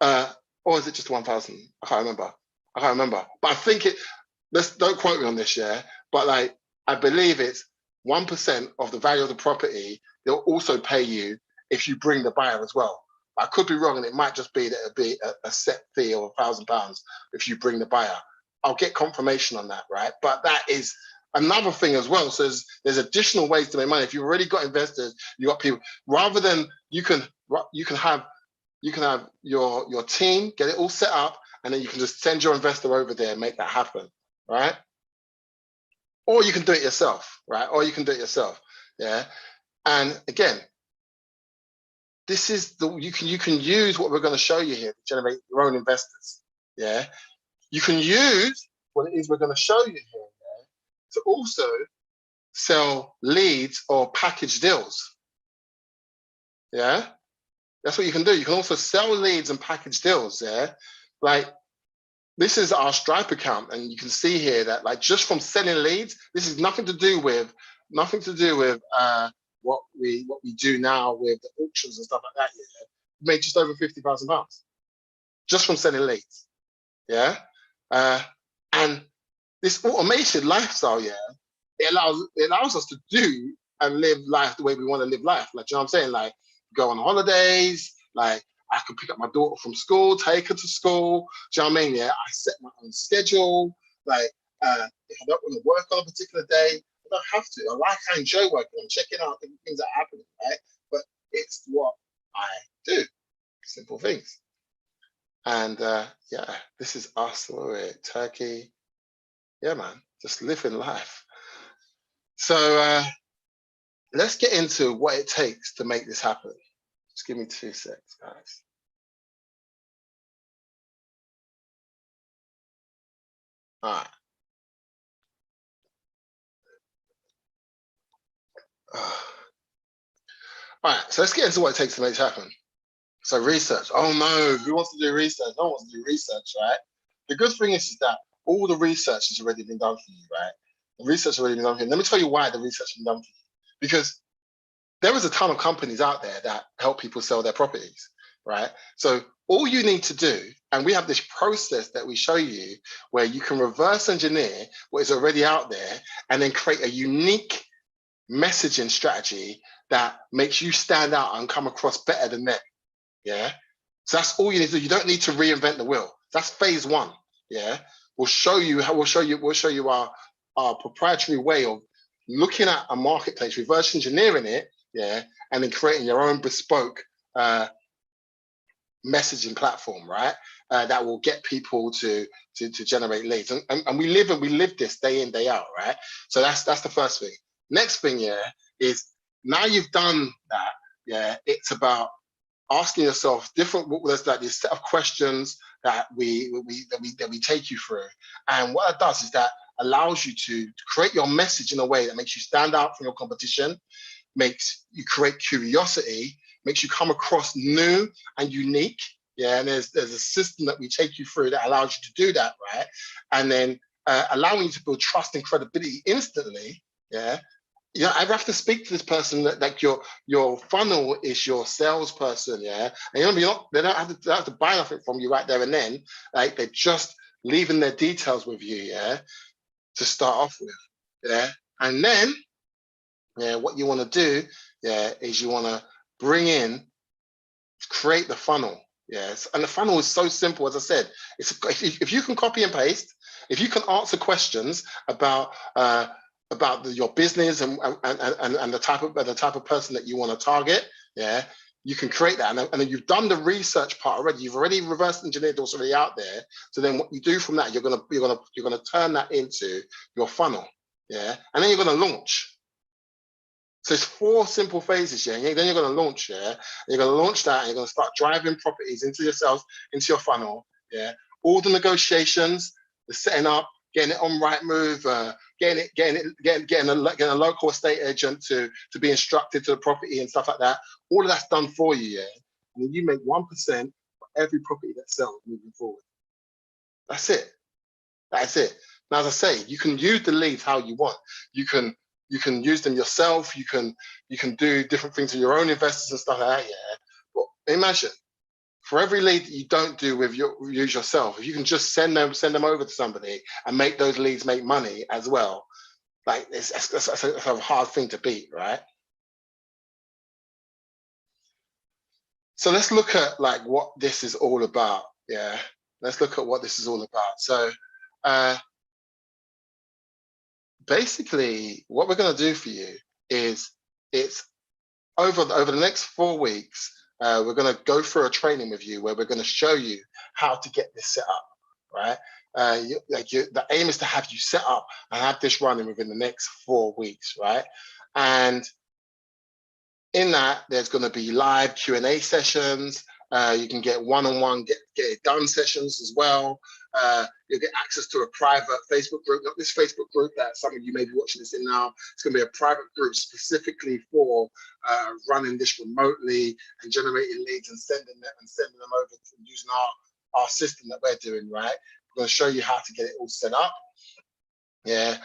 Or is it just 1,000? I can't remember. But I think don't quote me on this, yeah. But like I believe it's 1% of the value of the property. They'll also pay you if you bring the buyer as well. I could be wrong, and it might just be that it'll be a set fee of £1,000 if you bring the buyer. I'll get confirmation on that, right? But that is another thing as well. So there's additional ways to make money. If you've already got investors, you got people. Rather than you can have your team, get it all set up, and then you can just send your investor over there and make that happen, right? Or you can do it yourself, right? Yeah. And again, this is you can use what we're going to show you here to generate your own investors. Yeah. You can use what it is we're going to show you here, yeah, to also sell leads or package deals. Yeah. That's what you can do. You can also sell leads and package deals. Yeah. Like this is our Stripe account, and you can see here that like just from selling leads, this is nothing to do with what we do now with the auctions and stuff like that. Yeah, we made just over £50,000 just from selling leads. Yeah, and this automated lifestyle, yeah, it allows us to do and live life the way we want to live life. Like, you know what I'm saying? Like, go on holidays. Like, I can pick up my daughter from school, take her to school. Do you know what I mean? Yeah, I set my own schedule. Like, if I don't want to work on a particular day, I don't have to. I enjoy working. I'm checking out the things that are happening, right? But it's what I do. Simple things. And yeah, this is us. We're Turkey. Yeah, man, just living life. So let's get into what it takes to make this happen. Just give me 2 seconds, guys. All right. All right, so let's get into what it takes to make this happen. So research. Oh no, who wants to do research? No one wants to do research, right? The good thing is that all the research has already been done for you, right? The research has already been done for you. Let me tell you why the research has been done for you. Because there is a ton of companies out there that help people sell their properties, right? So all you need to do, and we have this process that we show you where you can reverse engineer what is already out there and then create a unique messaging strategy that makes you stand out and come across better than them. Yeah. So that's all you need to do. You don't need to reinvent the wheel. That's phase one. Yeah. We'll show you our proprietary way of looking at a marketplace, reverse engineering it, yeah, and then creating your own bespoke messaging platform, right? That will get people to generate leads. And we live this day in, day out, right? So that's the first thing. Next thing, yeah, is now you've done that, yeah, it's about asking yourself there's like this set of questions that we take you through. And what it does is that allows you to create your message in a way that makes you stand out from your competition, makes you create curiosity, makes you come across new and unique. Yeah, and there's a system that we take you through that allows you to do that, right? And then allowing you to build trust and credibility instantly. Yeah, I have to speak to this person that like your funnel is your salesperson, yeah. And they don't have to buy nothing from you right there and then. Like they're just leaving their details with you, yeah, to start off with, yeah. And then, yeah, what you want to do, yeah, is you want to bring in, create the funnel, yes. And the funnel is so simple, as I said. It's if you can copy and paste, if you can answer questions about your business and the type of person that you want to target, yeah, you can create that. And then you've done the research part already. You've already reverse engineered what's already out there. So then what you do from that, you're gonna turn that into your funnel, yeah, and then you're gonna launch. So it's 4 simple phases, yeah. And then you're going to launch, yeah. And you're going to launch that, and you're going to start driving properties into yourself, into your funnel, yeah. All the negotiations, the setting up, getting it on Rightmove, getting a local estate agent to be instructed to the property and stuff like that. All of that's done for you, yeah. And you make 1% for every property that sells moving forward. That's it. That's it. Now, as I say, you can use the leads how you want. You can use them yourself. You can do different things with your own investors and stuff like that. Yeah. But imagine for every lead that you don't do with use yourself, if you can just send them over to somebody and make those leads make money as well, like that's a hard thing to beat, right? So let's look at like what this is all about. Yeah. Let's look at what this is all about. So basically what we're going to do for you is it's over the next 4 weeks, we're going to go through a training with you where we're going to show you how to get this set up, right? The aim is to have you set up and have this running within the next 4 weeks, right? And in that, there's going to be live Q&A sessions. You can get one-on-one, get it done sessions as well. You'll get access to a private Facebook group, not this Facebook group that some of you may be watching this in now. It's going to be a private group specifically for running this remotely and generating leads and sending them over to using our system that we're doing, right? We're going to show you how to get it all set up. Yeah.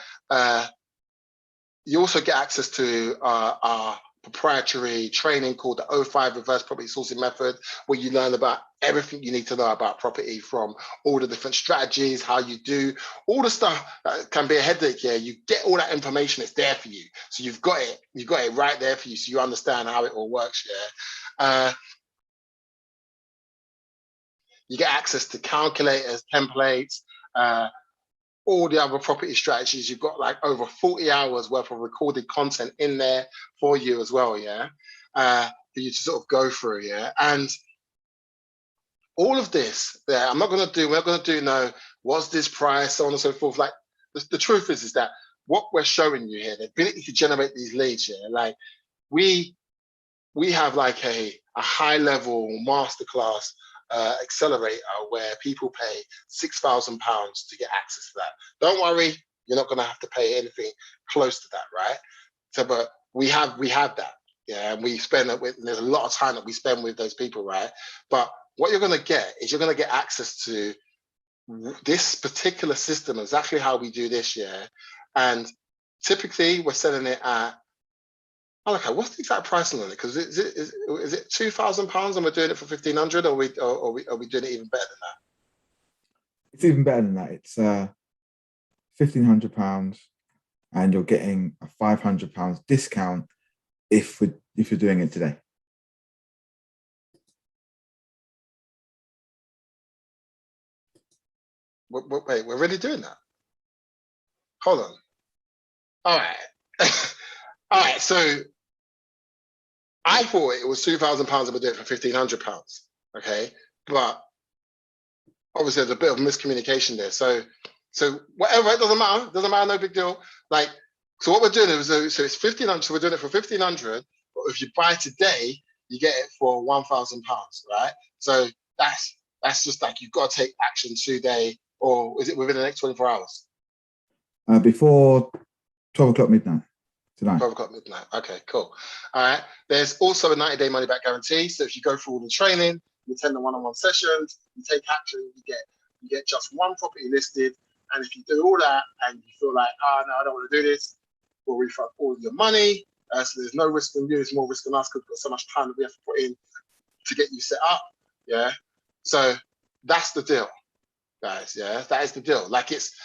You also get access to our proprietary training called the O5 Reverse Property Sourcing Method, where you learn about everything you need to know about property, from all the different strategies, how you do all the stuff that can be a headache. Yeah, you get all that information. It's there for you, so you've got it right there for you, so you understand how it all works. Yeah. You get access to calculators, templates, all the other property strategies. You've got like over 40 hours worth of recorded content in there for you as well, yeah, for you to sort of go through, yeah. And all of this, we're not going to do no, what's this price, so on and so forth. Like the truth is that what we're showing you here, the ability to generate these leads here, like we have like a high level masterclass accelerator where people pay £6,000 to get access to that. Don't worry, you're not going to have to pay anything close to that, right? So, but we have that, yeah, and we spend it with. There's a lot of time that we spend with those people, right? But what you're going to get is you're going to get access to this particular system, exactly how we do this, yeah. And typically, we're selling it at. Oh, okay, what's the exact pricing on it? Because is it £2,000 and we're doing it for 1,500, or are we doing it even better than that? It's even better than that. It's £1,500, and you're getting a £500 discount if you're doing it today. Wait, we're really doing that? Hold on. All right. All right, so I thought it was £2,000 and we're doing it for £1,500. Okay, but obviously there's a bit of miscommunication there. So whatever, it doesn't matter, no big deal. Like, so what we're doing is, so it's 1,500, so we're doing it for 1,500, but if you buy today, you get it for £1,000, right? So that's just like, you've got to take action today, or is it within the next 24 hours? Before 12 o'clock midnight tonight. 12 o'clock midnight. Okay, cool. All right. There's also a 90-day money back guarantee. So if you go through all the training, you attend the one-on-one sessions, you take action, you get just one property listed. And if you do all that and you feel like, oh no, I don't want to do this, we'll refund all your money. So there's no risk on you, there's more risk on us because we've got so much time that we have to put in to get you set up. Yeah. So that's the deal, guys. Yeah, that is the deal. Like, it's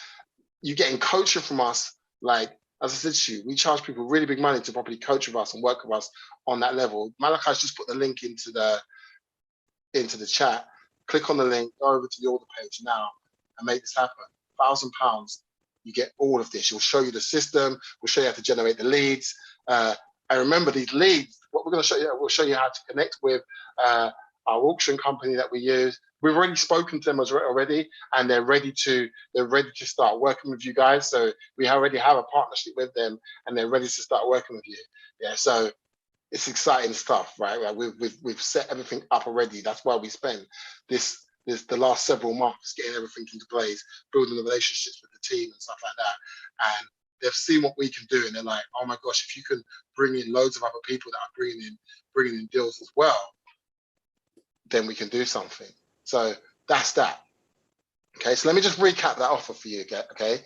you getting coaching from us. Like, as I said to you, we charge people really big money to properly coach with us and work with us on that level. Malachi's just put the link into the chat. Click on the link, go over to the order page now and make this happen. £1,000, you get all of this. We'll show you the system. We'll show you how to generate the leads. And remember, these leads, what we're going to show you, we'll show you how to connect with our auction company that we use. We've already spoken to them already, and they're ready to start working with you guys. So we already have a partnership with them, and they're ready to start working with you. Yeah, so it's exciting stuff, right? Like, we've set everything up already. That's why we spend the last several months getting everything into place, building the relationships with the team and stuff like that. And they've seen what we can do, and they're like, oh my gosh, if you can bring in loads of other people that are bringing in deals as well, then we can do something. So that's that. Okay, so let me just recap that offer for you. Okay,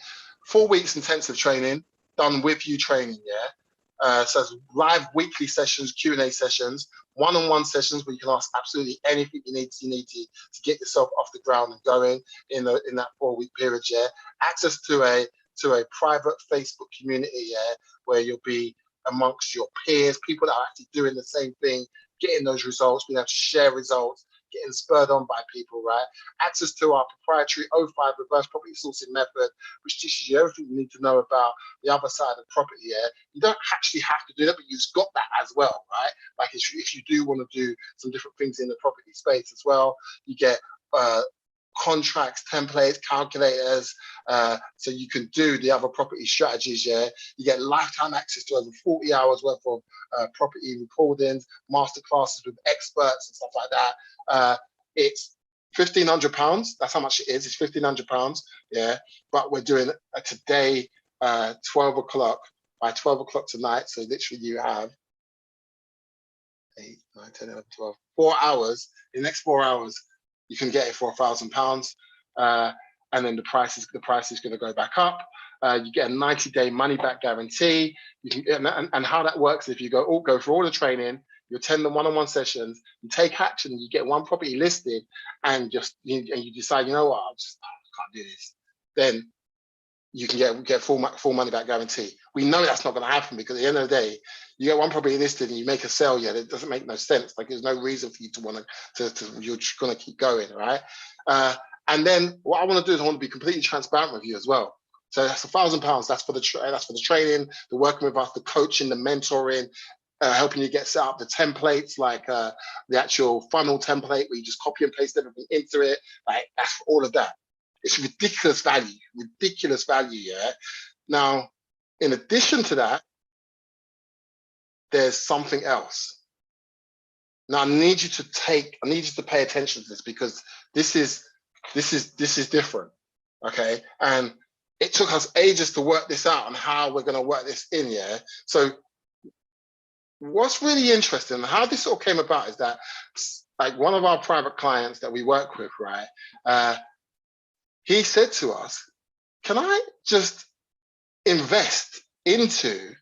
4 weeks intensive training done with you training. Yeah. So it's live weekly sessions, Q&A sessions, one-on-one sessions where you can ask absolutely anything you need to get yourself off the ground and going in that 4-week period. Yeah. Access to a private Facebook community. Yeah, where you'll be amongst your peers, people that are actually doing the same thing, getting those results, being able to share results, getting spurred on by people, right? Access to our proprietary O5 reverse property sourcing method, which teaches you everything you need to know about the other side of property. Yeah, you don't actually have to do that, but you've got that as well, right? Like, if you do want to do some different things in the property space as well, you get contracts, templates, calculators, so you can do the other property strategies. Yeah, you get lifetime access to over 40 hours worth of property recordings, master classes with experts and stuff like that. It's £1,500. That's how much it is. It's £1,500. Yeah, but we're doing today 12 o'clock, by 12 o'clock tonight. So literally you have 8, 9, 10, 11, 12, 4 hours. In the next 4 hours, you can get it for £1,000, and then the price is going to go back up. You get a 90-day money back guarantee. You can, and how that works, if you go through all the training, you attend the one-on-one sessions, you take action, you get one property listed, and you decide, you know what, I can't do this. Then you can get full money back guarantee. We know that's not going to happen, because at the end of the day, you get one property listed and you make a sale, yeah, it doesn't make no sense. Like, there's no reason for you to want to you're just going to keep going, right? And then what I want to do is I want to be completely transparent with you as well. So that's £1,000. That's for the training, the working with us, the coaching, the mentoring, helping you get set up the templates, like the actual funnel template where you just copy and paste everything into it. Like that's for all of that. It's ridiculous value, yeah? Now, in addition to that, there's something else. Now I need you to pay attention to this, because this is different, okay? And it took us ages to work this out and how we're gonna work this in, yeah? So what's really interesting and how this all came about is that, like, one of our private clients that we work with, right? He said to us, can I just invest into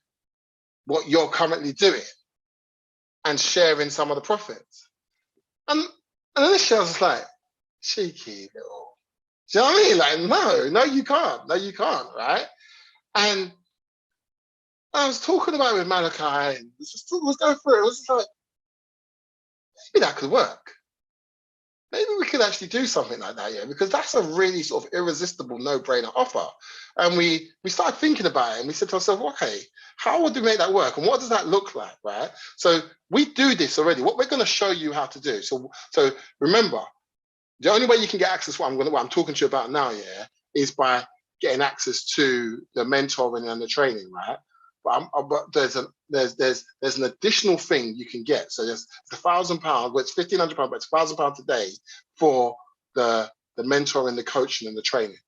what you're currently doing and share in some of the profits? And initially I was like, cheeky little, do you know what I mean? Like, no, you can't, right? And I was talking about it with Malachi, and let's go through it. It was just like, maybe that could work. Maybe we could actually do something like that, yeah, because that's a really sort of irresistible no-brainer offer. And we started thinking about it, and we said to ourselves, okay, how would we make that work? And what does that look like, right? So we do this already. What we're going to show you how to do. So remember, the only way you can get access to what I'm talking to you about now, yeah, is by getting access to the mentoring and the training, right? But there's an additional thing you can get. So there's £1,000, well, it's £1,500, but it's £1,000 a day for the mentoring, the coaching, and the training.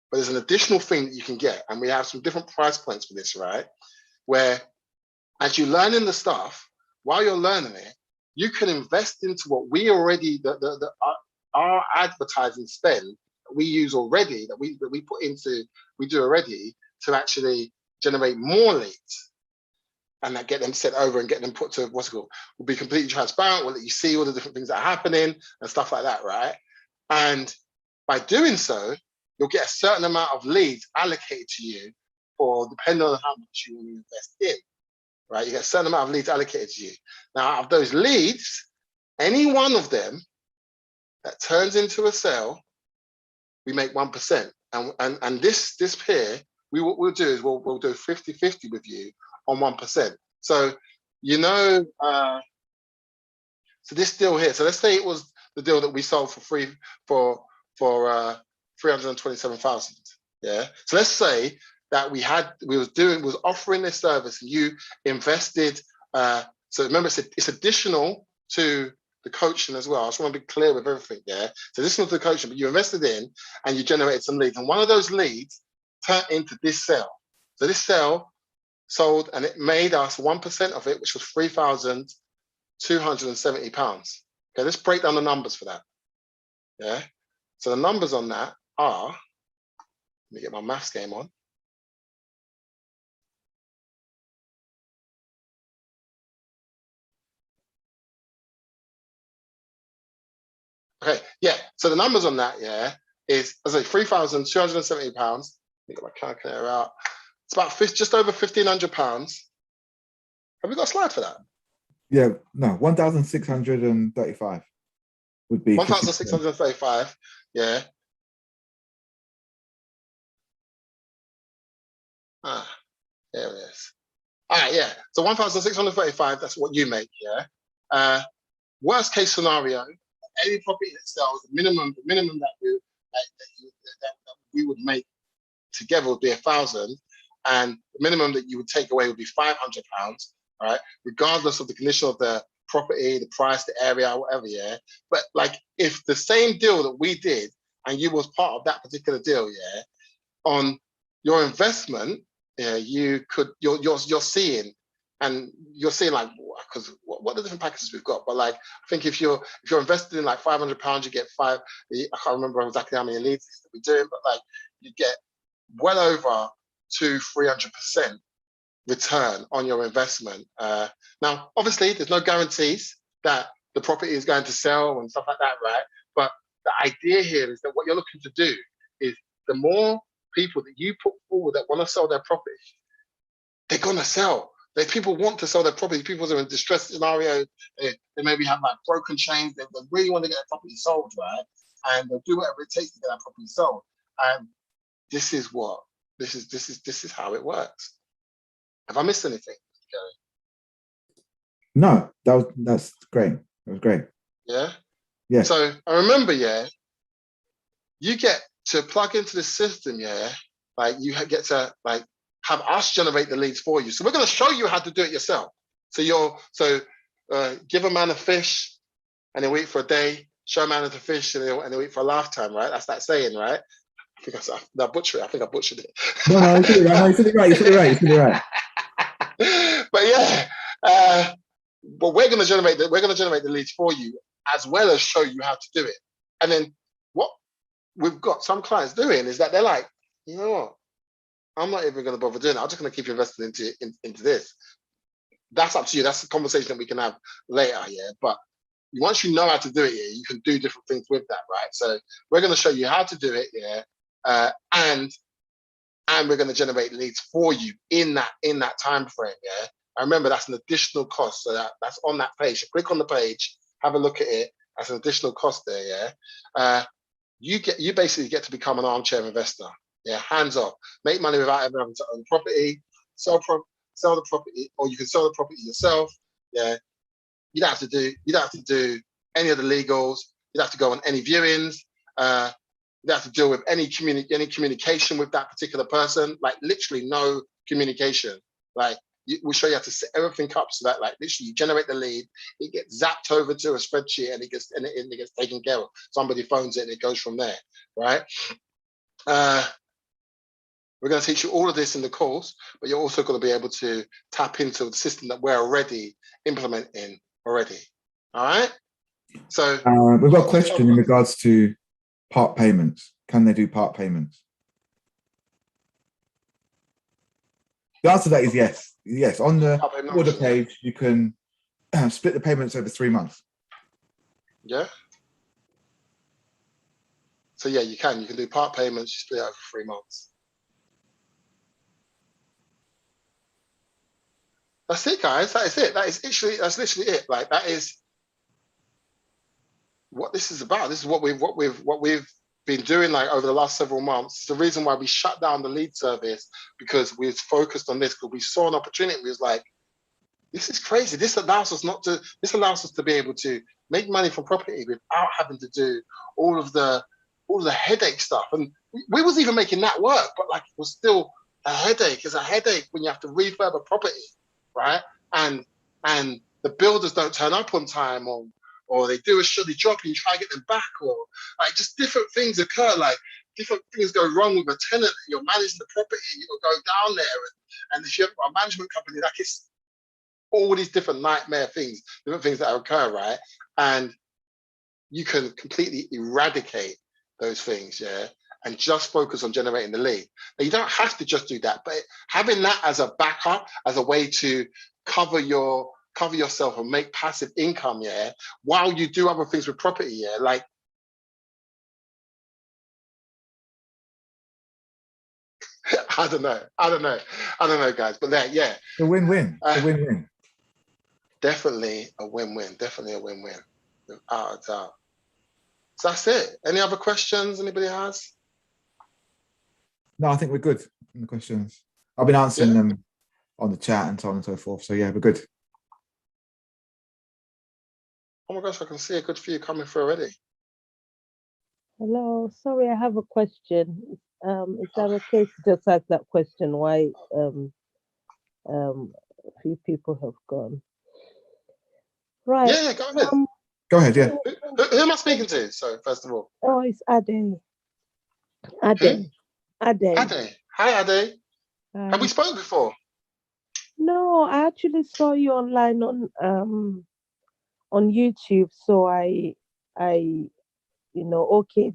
But there's an additional thing that you can get, and we have some different price points for this, right? Where as you're learning the stuff, while you're learning it, you can invest into what we already our advertising spend that we use already, that we put into, we do already, to actually generate more leads, and that get them sent over and get them put to what's it called. We'll be completely transparent. We'll let you see all the different things that are happening and stuff like that, right? And by doing so, you'll get a certain amount of leads allocated to you for depending on how much you want to invest in, right? You get a certain amount of leads allocated to you. Now, out of those leads, any one of them that turns into a sale, we make 1%. And this here, what we'll do is we'll do 50-50 with you on 1%. So, you know, so this deal here, so let's say it was the deal that we sold for free for 327,000. Yeah. So let's say that we was offering this service, and you invested. So remember, it's additional to the coaching as well. I just want to be clear with everything. Yeah. So this was the coaching, but you invested in and you generated some leads, and one of those leads turned into this sale. So this sale sold, and it made us 1% of it, which was £3,270. Okay, let's break down the numbers for that. Yeah. So the numbers on that are, let me get my maths game on. Okay, yeah. So the numbers on that, yeah, is, as I say, £3,270. Let me get my calculator out. It's about just over £1,500. Have we got a slide for that? Yeah, no, 1,635 would be 1,635. Yeah. There it is. All right, yeah. So 1,635. That's what you make. Yeah. Worst case scenario, any property that sells, the minimum that we would make together would be 1,000, and the minimum that you would take away would be £500. Right, regardless of the condition of the property, the price, the area, whatever. Yeah. But like, if the same deal that we did and you was part of that particular deal, yeah, on your investment, yeah, you're seeing, and you're seeing, like, because what are the different packages we've got, but like, I think if you're invested in like £500, you get I can't remember exactly how many leads that we're doing, but like, you get well over 200-300% return on your investment. Now, obviously, there's no guarantees that the property is going to sell and stuff like that, right? But the idea here is that what you're looking to do is, the more people that you put forward that want to sell their property, they're going to sell. People want to sell their property. People are in distress scenarios. They maybe have like broken chains. They really want to get their property sold, right? And they'll do whatever it takes to get that property sold. And this is how it works. Have I missed anything, Gary? No, that's great. That was great. Yeah. Yeah. So I remember, you get to plug into the system, like you get to like have us generate the leads for you. So we're going to show you how to do it yourself. So give a man a fish and they wait for a day, show a man the fish and they wait for a lifetime, right? That's that saying, right? I think I butchered it. I think I butchered it. No, you said it right. No, you said it right. You said it right. You said it right. But but we're going to generate the leads for you as well as show you how to do it. And then what we've got some clients doing is that they're like, you know what? I'm not even going to bother doing it. I'm just going to keep investing into this. That's up to you. That's a conversation that we can have later, But once you know how to do it, you can do different things with that, right? So we're going to show you how to do it, and we're going to generate leads for you in that time frame, I remember that's an additional cost. So that's on that page. You click on the page, have a look at it. That's an additional cost there, you basically get to become an armchair investor. Hands off. Make money without ever having to own property, sell the property, or you can sell the property yourself. You don't have to do any of the legals. You don't have to go on any viewings. You don't have to deal with any communication with that particular person. Like literally no communication. Like we'll show you how to set everything up so that like literally you generate the lead, it gets zapped over to a spreadsheet and it gets taken care of. Somebody phones it and it goes from there, right? We're going to teach you all of this in the course, but you're also going to be able to tap into the system that we're already implementing already. All right. So we've got a question in regards to part payments. Can they do part payments? The answer to that is yes. Yes, on the order page, you can split the payments over 3 months. Yeah. So yeah, you can do part payments, you split it over 3 months. That's it, guys. That is it. That's literally it. Like that is what this is about. This is what we've been doing like over the last several months. It's the reason why we shut down the lead service, because we was focused on this, because we saw an opportunity. We was like, this is crazy. This allows us to be able to make money from property without having to do all of the headache stuff. And we was even making that work, but like it was still a headache. It's a headache when you have to refurb a property, right? And the builders don't turn up on time, or they do a shoddy job and you try to get them back, or like just different things occur. Like different things go wrong with a tenant. You're managing the property, you'll go down there, and if you have a management company, like it's all these different nightmare things, different things that occur, right? And you can completely eradicate those things, and just focus on generating the lead. Now, you don't have to just do that, but having that as a backup, as a way to cover yourself and make passive income, while you do other things with property, like I don't know, guys, but a win-win. A win-win. Definitely a win-win. Definitely a win-win, without a doubt. So that's it. Any other questions anybody has? No, I think we're good in the questions. I've been answering them on the chat and so on and so forth. So yeah, we're good. Oh my gosh, I can see a good few coming through already. Hello, sorry, I have a question. Is that okay to just ask that question? Why a few people have gone? Right. Yeah, go ahead. Go ahead, yeah. Who am I speaking to? So first of all. Oh, it's Ade. Ade. Hi, Ade. Have we spoken before? No, I actually saw you online on YouTube. So I okayed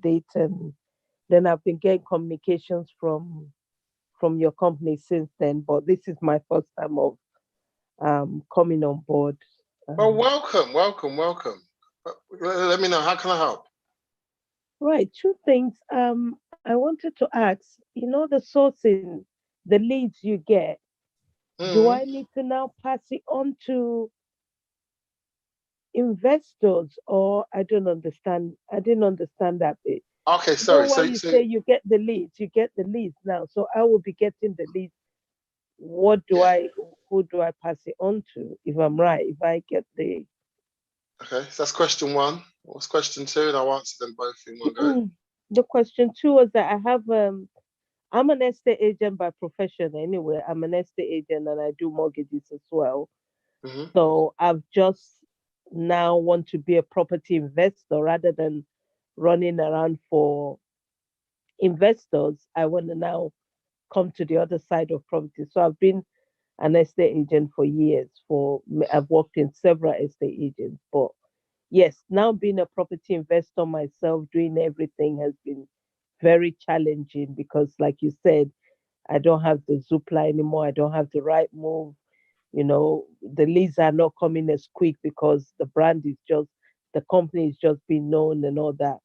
it, and then I've been getting communications from your company since then. But this is my first time of coming on board. Well, welcome. Let me know, how can I help? Right, 2 things. I wanted to ask, the sourcing, the leads you get, do I need to now pass it on to investors, or I don't understand? I didn't understand that bit. Okay, sorry. So you say you get the leads now, so I will be getting the leads what do Yeah. who do I pass it on to if I'm right? If I get the Okay, so that's question one. What's question two? And I'll answer them both in one go. the question two was that I have I'm an estate agent by profession anyway. I'm an estate agent and I do mortgages as well. Hmm. So I've just now want to be a property investor rather than running around for investors. I want to now come to the other side of property. So I've been an estate agent for years. I've worked in several estate agents, but yes, now being a property investor myself, doing everything has been very challenging because, like you said, I don't have the Zoopla anymore. I don't have the right move. The leads are not coming as quick because the company is just being known and all that.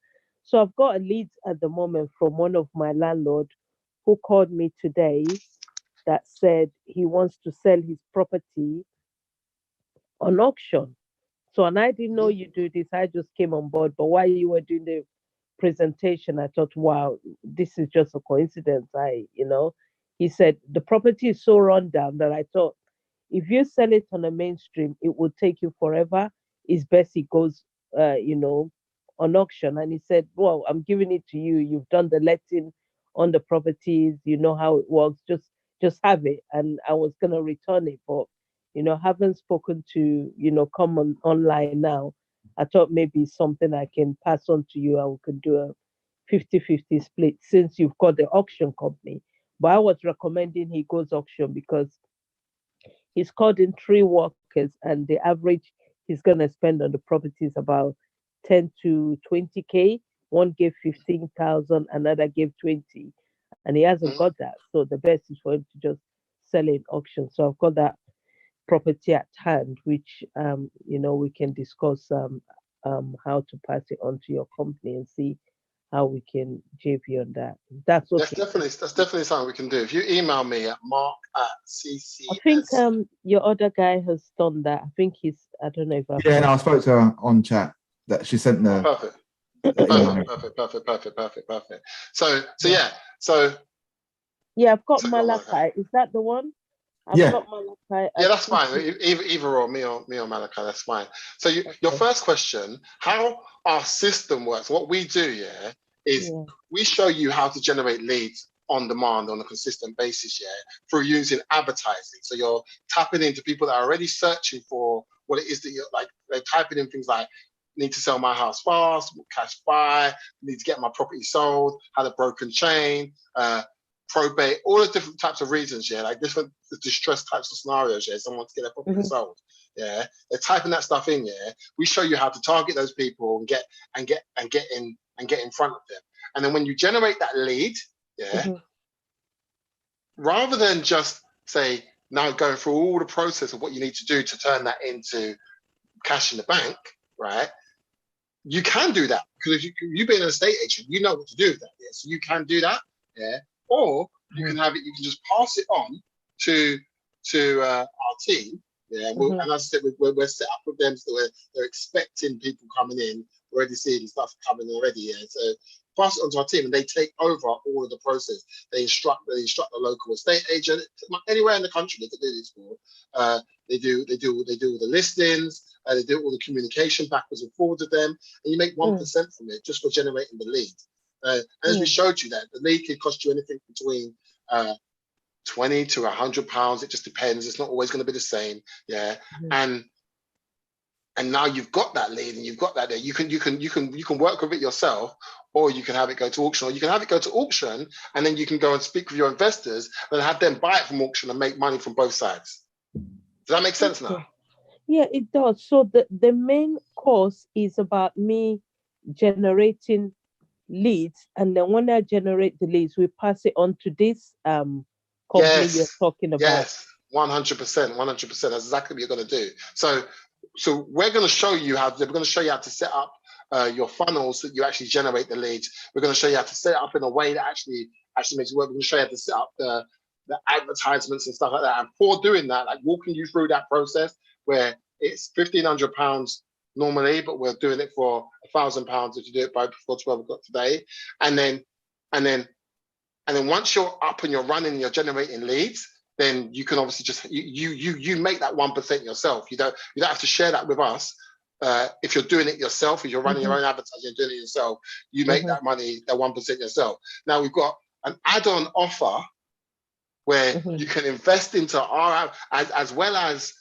So I've got a lead at the moment from one of my landlord who called me today that said he wants to sell his property on auction. So, and I didn't know Hmm. you do this. I just came on board. But while you were doing the presentation, I thought, wow, this is just a coincidence. He said the property is so run down that I thought if you sell it on a mainstream, it will take you forever. It's best it goes, on auction. And he said, well, I'm giving it to you. You've done the letting on the properties. You know how it works. Just have it. And I was gonna return it, but haven't spoken to come on online now. I thought maybe something I can pass on to you and we could do a 50-50 split since you've got the auction company. But I was recommending he goes auction because he's called in 3 workers and the average he's going to spend on the property is about 10 to 20K. One gave 15,000, another gave 20, and he hasn't Hmm. got that. So the best is for him to just sell it in auction. So I've got that property at hand, which we can discuss how to pass it on to your company and see how we can JP on that. That's okay. That's definitely something we can do. If you email me at mark at I think ccs. your other guy has done that. I think I don't know if I've Yeah, got no, I spoke to her on chat that she sent Oh, the perfect. email. Perfect. So yeah. So yeah, I've got so go on, Malachi. Malachi. Is that the one? I've Yeah, got Malachi Yeah, at that's fine. 2. Either or me or Malachi, that's fine. So your first question, how our system works, what we do, yeah, is Yeah. we show you how to generate leads on demand on a consistent basis, yeah, through using advertising. So you're tapping into people that are already searching for what it is that you're like. They're typing in things like need to sell my house fast, cash buy, need to get my property sold, had a broken chain, probate, all the different types of reasons, yeah, like different distress types of scenarios, yeah, someone wants to get their property Mhm. sold, yeah, they're typing that stuff in, yeah. We show you how to target those people and get in front of them, and then when you generate that lead, yeah, Mhm. rather than just say now going through all the process of what you need to do to turn that into cash in the bank, right? You can do that because if you being an estate agent, you know what to do with that. Yeah? So you can do that, yeah. Or you can Mhm. have it. You can just pass it on to our team, yeah. Mhm. And as I said, we're set up with them, so they're expecting people coming in, already seeing stuff coming already, yeah. So pass it on to our team, and they take over all of the process. They instruct the local estate agent anywhere in the country they can do this for. They do all the listings. They do all the communication backwards and forwards of them, and you make 1% from it just for generating the lead. And as we Mm. showed you, that the lead can cost you anything between 20 to £100. It just depends. It's not always going to be the same. Yeah, Mhm. and now you've got that lead and you've got that there. You can work with it yourself, or you can have it go to auction, or you can have it go to auction, and then you can go and speak with your investors and have them buy it from auction and make money from both sides. Does that make sense now? Okay. Yeah, it does. So the main course is about me generating leads, and then when I generate the leads, we pass it on to this company you're Yes, talking about. yes, 100%, 100%. That's exactly what you're going to do. So we're going to show you we're going to show you how to set up your funnels so that you actually generate the leads. We're going to show you how to set it up in a way that actually makes it work. We're going to show you how to set up the advertisements and stuff like that. And for doing that, like walking you through that process where it's £1,500 normally, but we're doing it for £1,000 if you do it by before 12 o'clock today. And then and then once you're up and you're running and you're generating leads, then you can obviously just you make that 1% yourself. You don't have to share that with us. If you're doing it yourself, if you're running your own advertising, you're doing it yourself, you make that money, that 1% yourself. Now we've got an add-on offer where you can invest into our, as well as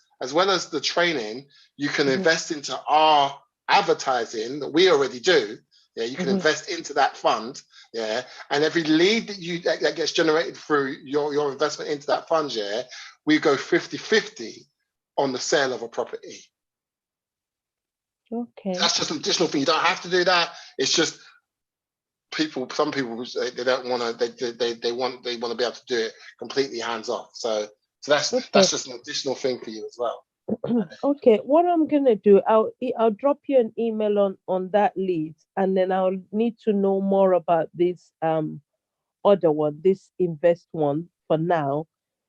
the training, you can invest into our advertising that we already do. Yeah, you can invest into that fund. Yeah, and every lead that gets generated through your investment into that fund, yeah, we go 50-50 on the sale of a property. Okay. That's just an additional thing. You don't have to do that. It's just some people they don't want to. They want to be able to do it completely hands off. So that's just an additional thing for you as well. Okay, what I'm gonna do, I'll drop you an email on that lead, and then I'll need to know more about this other one, this invest one for now.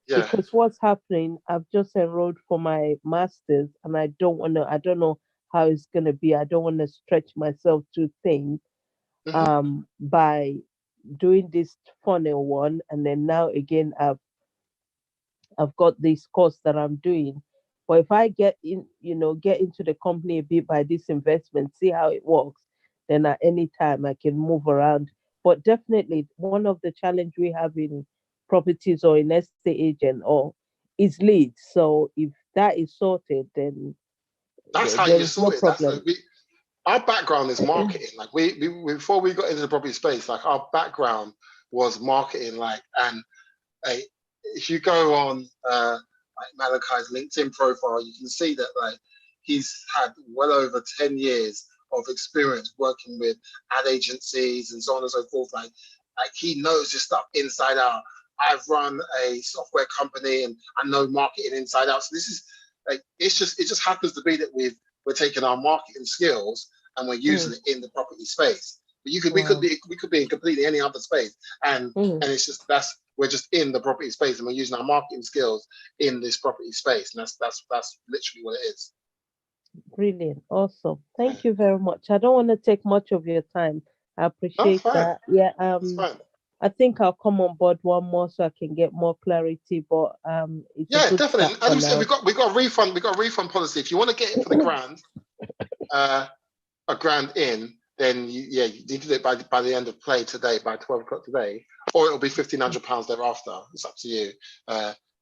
Yeah. Because what's happening, I've just enrolled for my master's, and I don't know how it's gonna be. I don't want to stretch myself too thin by doing this funnel one, and then now again I've got this course that I'm doing. But if I get into the company a bit by this investment, see how it works, then at any time I can move around. But definitely one of the challenge we have in properties or in estate agent is leads. So if that is sorted, then that's how there you is sort no it. problem. Our background is marketing. Like we before we got into the property space, like our background was marketing. Like, and if you go on like Malachi's LinkedIn profile, you can see that like he's had well over 10 years of experience working with ad agencies and so on and so forth. Like he knows this stuff inside out. I've run a software company and I know marketing inside out. So this is like it just happens to be that we're taking our marketing skills and we're using it in the property space. But we could be in completely any other space, and it's just we're just in the property space and we're using our marketing skills in this property space, and that's literally what it is. Brilliant, awesome. Thank you very much. I don't want to take much of your time. I appreciate that. Yeah, I think I'll come on board one more so I can get more clarity. But it's a good definitely. start As we said, now. we got a refund policy. If you want to get it for the grand, a grand in, then you need to do it by the end of play today, by 12 o'clock today, or it'll be £1,500 thereafter. It's up to you,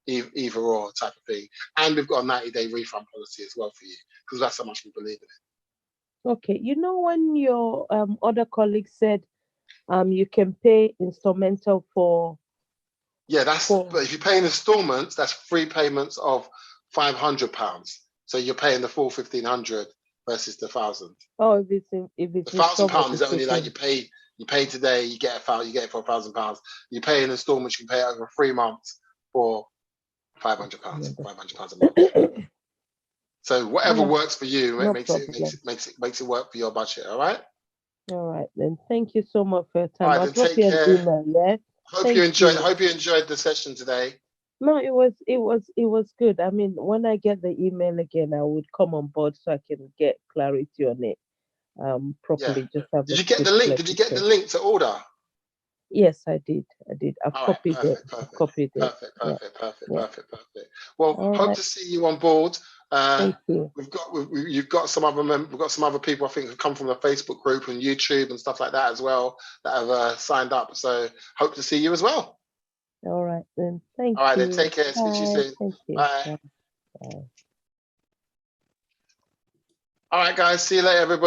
either or type of thing. And we've got a 90-day refund policy as well for you, because that's how much we believe in it. Okay, when your other colleague said you can pay instrumental for. Yeah, but if you pay in installments, that's 3 payments of £500. So you're paying the full 1,500 versus the 1,000. Oh, if it's the £1,000 is only like you pay today, you get it for £1,000. You pay in installments, you can pay it over 3 months for £500 a month. So whatever works for you, makes it work for your budget. All right. All right then. Thank you so much for your time. All right, I'll drop you an email. Yeah. Hope you enjoyed the session today. No, it was good. I mean, when I get the email again, I would come on board so I can get clarity on it properly. Yeah. Just have. Did you get the link? Did you get the link to order? Yes, I did. I've copied it. Perfect. Well, hope to see you on board. Thank you. You've got some other people I think have come from the Facebook group and YouTube and stuff like that as well that have signed up. So hope to see you as well. All right then. Thank you. All right then. Take care. Speak to you soon. Thank you. Bye. Bye. All right, guys. See you later, everybody.